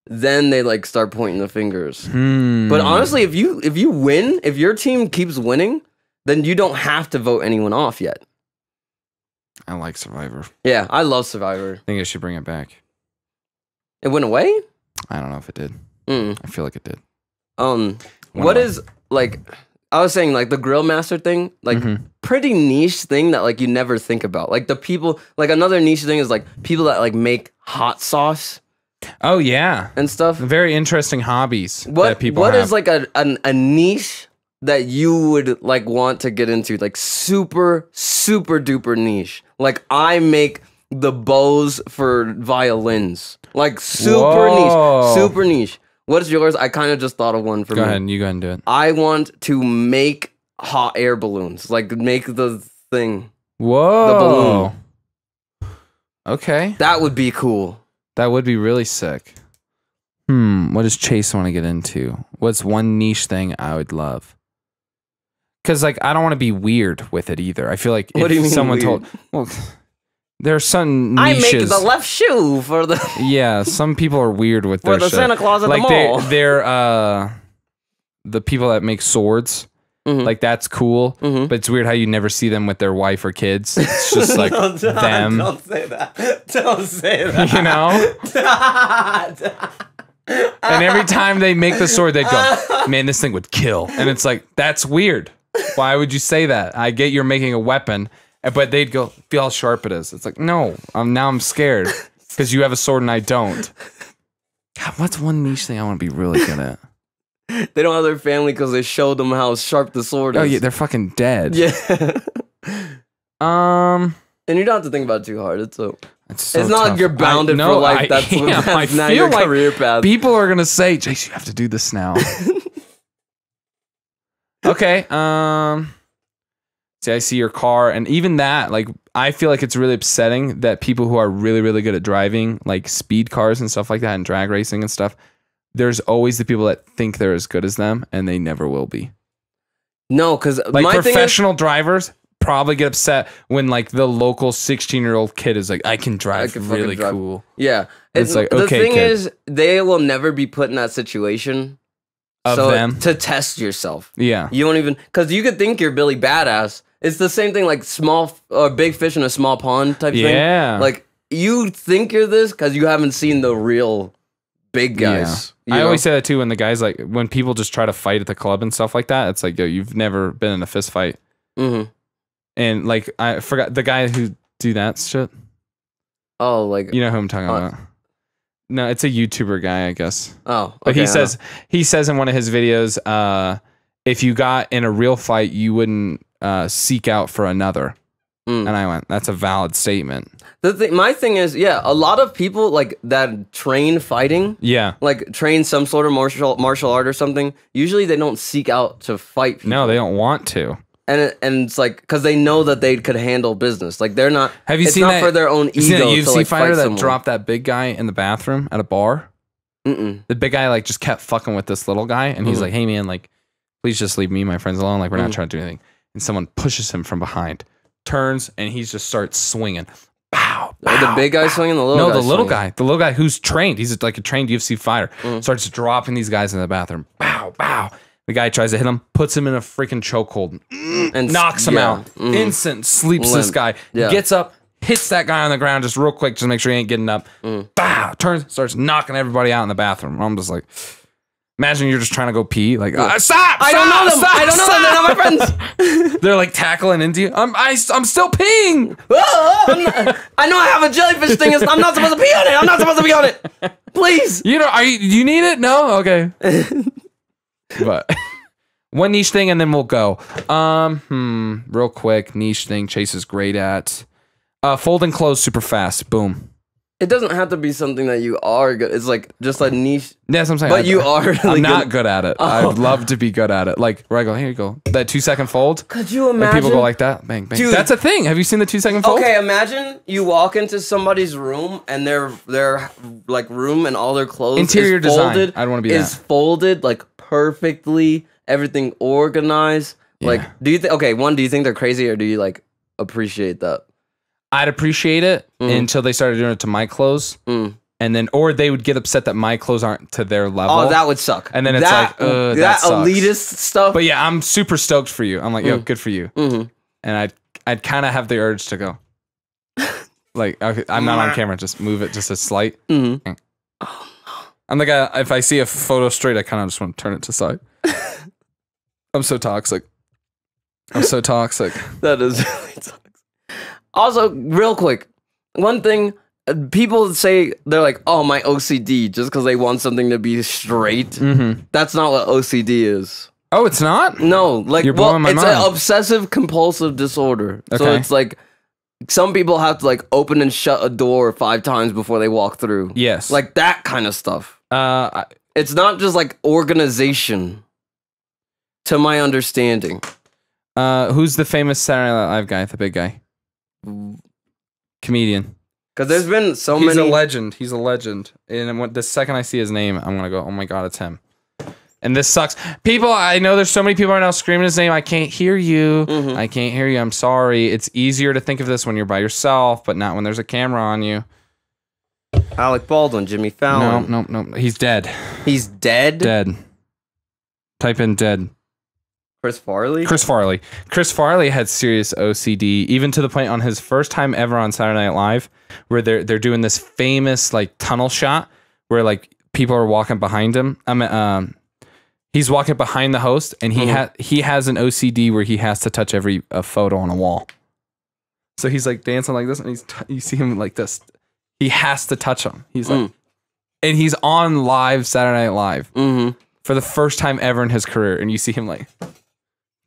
S2: then they like start pointing the fingers. But honestly, if you win, if your team keeps winning, then you don't have to vote anyone off yet.
S3: I like Survivor.
S2: Yeah, I love Survivor.
S3: I think I should bring it back.
S2: It went away?
S3: I don't know if it did. I feel like it did.
S2: What is like? I was saying like the grill master thing, like pretty niche thing that like you never think about. Like the people, like another niche thing is like people that like make hot sauce.
S3: Oh yeah,
S2: and stuff.
S3: Very interesting hobbies that people have.
S2: What is like a niche that you would like want to get into? Like super duper niche. Like I make the bows for violins. Like super niche. What's yours? I kind of just thought of one for me.
S3: Go ahead, you go ahead and do it.
S2: I want to make hot air balloons. Like, make the thing.
S3: Whoa.
S2: The balloon.
S3: Okay.
S2: That would be cool.
S3: That would be really sick. What does Chase want to get into? What's one niche thing I would love? Because, like, I don't want to be weird with it either. I feel like if someone told... Well, there are some niches.
S2: I make the left shoe for the...
S3: Yeah, some people are weird with their
S2: shit. For the Santa Claus at the mall.
S3: They're the people that make swords. Like, that's cool. But it's weird how you never see them with their wife or kids. It's just like them.
S2: Don't say that. Don't say that.
S3: You know? And every time they make the sword, they go, man, this thing would kill. And it's like, that's weird. Why would you say that? I get you're making a weapon. But they'd go, feel how sharp it is. It's like, no, now I'm scared because you have a sword and I don't. God, what's one niche thing I want to be really good at?
S2: They don't have their family because they showed them how sharp the sword is.
S3: Oh yeah, they're fucking dead.
S2: Yeah. And you don't have to think about it too hard. It's not
S3: tough.
S2: like you're bounded for life. That's not your career path.
S3: People are gonna say, Jace, you have to do this now. Okay. See, I see your car, and even that, like, I feel like it's really upsetting that people who are really, really good at driving, like speed cars and stuff like that, and drag racing and stuff, there's always the people that think they're as good as them, and they never will be.
S2: No, because
S3: like professional drivers probably get upset when like the local 16-year-old kid is like, I can drive really cool.
S2: Yeah,
S3: it's like,
S2: the
S3: okay,
S2: thing is, they will never be put in that situation
S3: of them
S2: to test yourself.
S3: Yeah,
S2: you won't even, because you could think you're Billy Badass. It's the same thing like small or big fish in a small pond type thing.
S3: Yeah.
S2: Like you think you're this because you haven't seen the real big guys.
S3: Yeah. I always say that too when the guys like when people just try to fight at the club and stuff like that. It's like, yo, you've never been in a fist fight. And like I forgot the guy who do that shit.
S2: Oh, like
S3: you know who I'm talking about. No, it's a YouTuber guy, I guess.
S2: Oh, okay,
S3: but he says in one of his videos, if you got in a real fight, you wouldn't seek out for another. And I went, that's a valid statement.
S2: My thing is, yeah, a lot of people like that train fighting, like train some sort of martial art or something. Usually, they don't seek out to fight people.
S3: No, they don't want to.
S2: And it's like because they know that they could handle business. Like they're not.
S3: Have you
S2: it's
S3: seen
S2: not
S3: that
S2: for their own ego?
S3: Seen that UFC
S2: to, like,
S3: fighter that
S2: someone.
S3: dropped that big guy in the bathroom at a bar? The big guy like just kept fucking with this little guy, and he's like, "Hey man, like, please just leave me and my friends alone. Like, we're not trying to do anything." And someone pushes him from behind, turns, and he just starts swinging. Bow, bow,
S2: the big guy swinging, the little guy.
S3: No, the little guy. The little guy who's trained. He's like a trained UFC fighter. Starts dropping these guys in the bathroom. Bow, bow. The guy tries to hit him, puts him in a freaking chokehold, and knocks him out. Instant sleeps this guy. Gets up, hits that guy on the ground just real quick, just to make sure he ain't getting up. Bow, turns, starts knocking everybody out in the bathroom. I'm just like, imagine you're just trying to go pee. Like, stop!
S2: I don't know them. I don't know them. They're not my friends.
S3: They're like tackling into you. I'm still peeing.
S2: I know I have a jellyfish thing. I'm not supposed to pee on it. I'm not supposed to pee on it. Please.
S3: You know, you need it? No? Okay. But one niche thing and then we'll go. Real quick, niche thing Chase is great at. Folding clothes super fast. Boom.
S2: It doesn't have to be something that you are good. It's like just a niche.
S3: That's what I'm saying.
S2: But you are really
S3: I'm not good at it. I'd love to be good at it. Like where I go, here you go. That 2-second fold.
S2: Could you imagine?
S3: And people go like that. Bang, bang.
S2: Dude,
S3: that's a thing. Have you seen the 2-second fold?
S2: Okay, imagine you walk into somebody's room and their like room and all their clothes
S3: interior
S2: is folded,
S3: design. I don't want to be
S2: is folded like perfectly, everything organized.
S3: Yeah.
S2: Like, do you think? Okay, do you think they're crazy or do you like appreciate that?
S3: I'd appreciate it until they started doing it to my clothes. And then, or they would get upset that my clothes aren't to their level.
S2: Oh, that would suck.
S3: And then it's
S2: that
S3: sucks.
S2: elitist stuff.
S3: But yeah, I'm super stoked for you. I'm like, yo, good for you. And I'd kind of have the urge to go. Like, okay, I'm not on camera. Just move it just a slight. I I'm the guy, if I see a photo straight, I kind of just want to turn it to side. I'm so toxic. I'm so toxic.
S2: That is really toxic. Also, real quick, one thing, people say, they're like, oh, my OCD, just because they want something to be straight.
S3: Mm-hmm.
S2: That's not what OCD is.
S3: Oh, it's not?
S2: No, like,
S3: You're blowing my
S2: it's
S3: mind.
S2: an obsessive compulsive disorder. So
S3: Okay.
S2: it's like, some people have to like open and shut a door 5 times before they walk through.
S3: Yes.
S2: Like that kind of stuff.
S3: I-
S2: It's not just like organization, to my understanding.
S3: who's the famous Saturday Night Live guy, the big guy? Comedian.
S2: Because there's been so
S3: He's
S2: many.
S3: a legend. He's a legend. And when, the second I see his name, I'm going to go, oh my God, it's him. And this sucks. People, I know there's so many people right now screaming his name. I can't hear you.
S2: Mhm.
S3: I can't hear you. I'm sorry. It's easier to think of this when you're by yourself, but not when there's a camera on you.
S2: Alec Baldwin, Jimmy Fallon.
S3: No. He's dead.
S2: He's dead?
S3: Dead. Type in dead.
S2: Chris Farley?
S3: Chris Farley. Chris Farley had serious OCD, even to the point on his first time ever on Saturday Night Live, where they're doing this famous like tunnel shot where like people are walking behind him. He's walking behind the host, and he has an OCD where he has to touch every photo on a wall. So he's like dancing like this, and you see him like this. He has to touch them. He's like, and he's on live Saturday Night Live for the first time ever in his career, and you see him like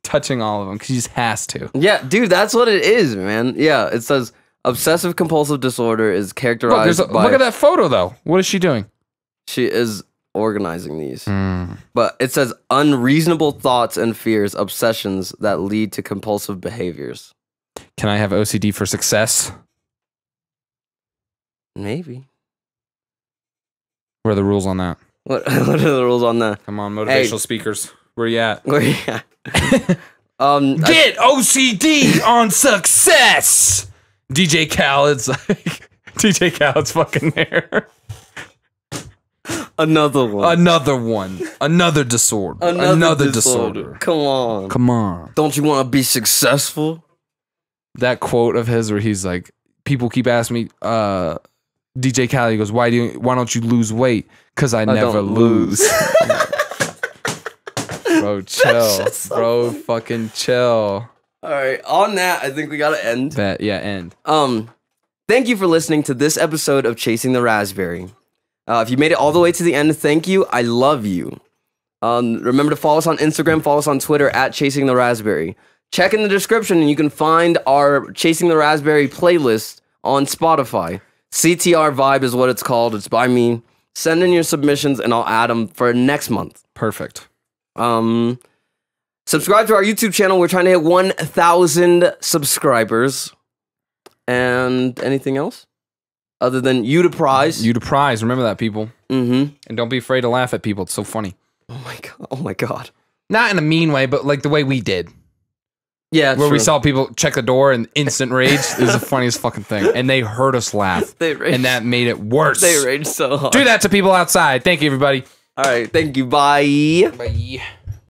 S3: touching all of them because he just has to.
S2: Yeah, dude, that's what it is, man. Yeah, it says obsessive compulsive disorder is characterized by.
S3: Look at that photo though. What is she doing?
S2: She is organizing these. But it says unreasonable thoughts and fears, obsessions that lead to compulsive behaviors.
S3: Can I have OCD for success?
S2: Maybe.
S3: What are the rules on that?
S2: What are the rules on that?
S3: Come on, motivational speakers. Where you at?
S2: Where you at?
S3: Get OCD on success. DJ Khaled's like DJ Khaled's fucking there.
S2: Another one.
S3: Another disorder. Another disorder.
S2: Come on.
S3: Come on.
S2: Don't you want to be successful?
S3: That quote of his where he's like, people keep asking me, DJ Khaled, he goes, why don't you lose weight? Because I never
S2: don't
S3: lose. Bro, chill. Bro, fucking chill.
S2: All right. On that, I think we gotta end.
S3: End.
S2: Thank you for listening to this episode of Chasing the Raspberry. If you made it all the way to the end, thank you. I love you. Remember to follow us on Instagram, follow us on Twitter at Chasing the Raspberry. Check in the description and you can find our Chasing the Raspberry playlist on Spotify. CTR Vibe is what it's called. It's by me. Send in your submissions and I'll add them for next month.
S3: Perfect.
S2: Subscribe to our YouTube channel. We're trying to hit 1,000 subscribers. And anything else? Other than you to prize.
S3: You to prize. Remember that, people.
S2: Mm-hmm.
S3: And don't be afraid to laugh at people. It's so funny.
S2: Oh my god. Oh my god.
S3: Not in a mean way, but like the way we did.
S2: Yeah,
S3: where we saw people check the door and instant rage is the funniest fucking thing. And they heard us laugh. And that made it worse.
S2: They raged so hard.
S3: Do that to people outside. Thank you, everybody.
S2: All right. Thank you. Bye.
S3: Bye.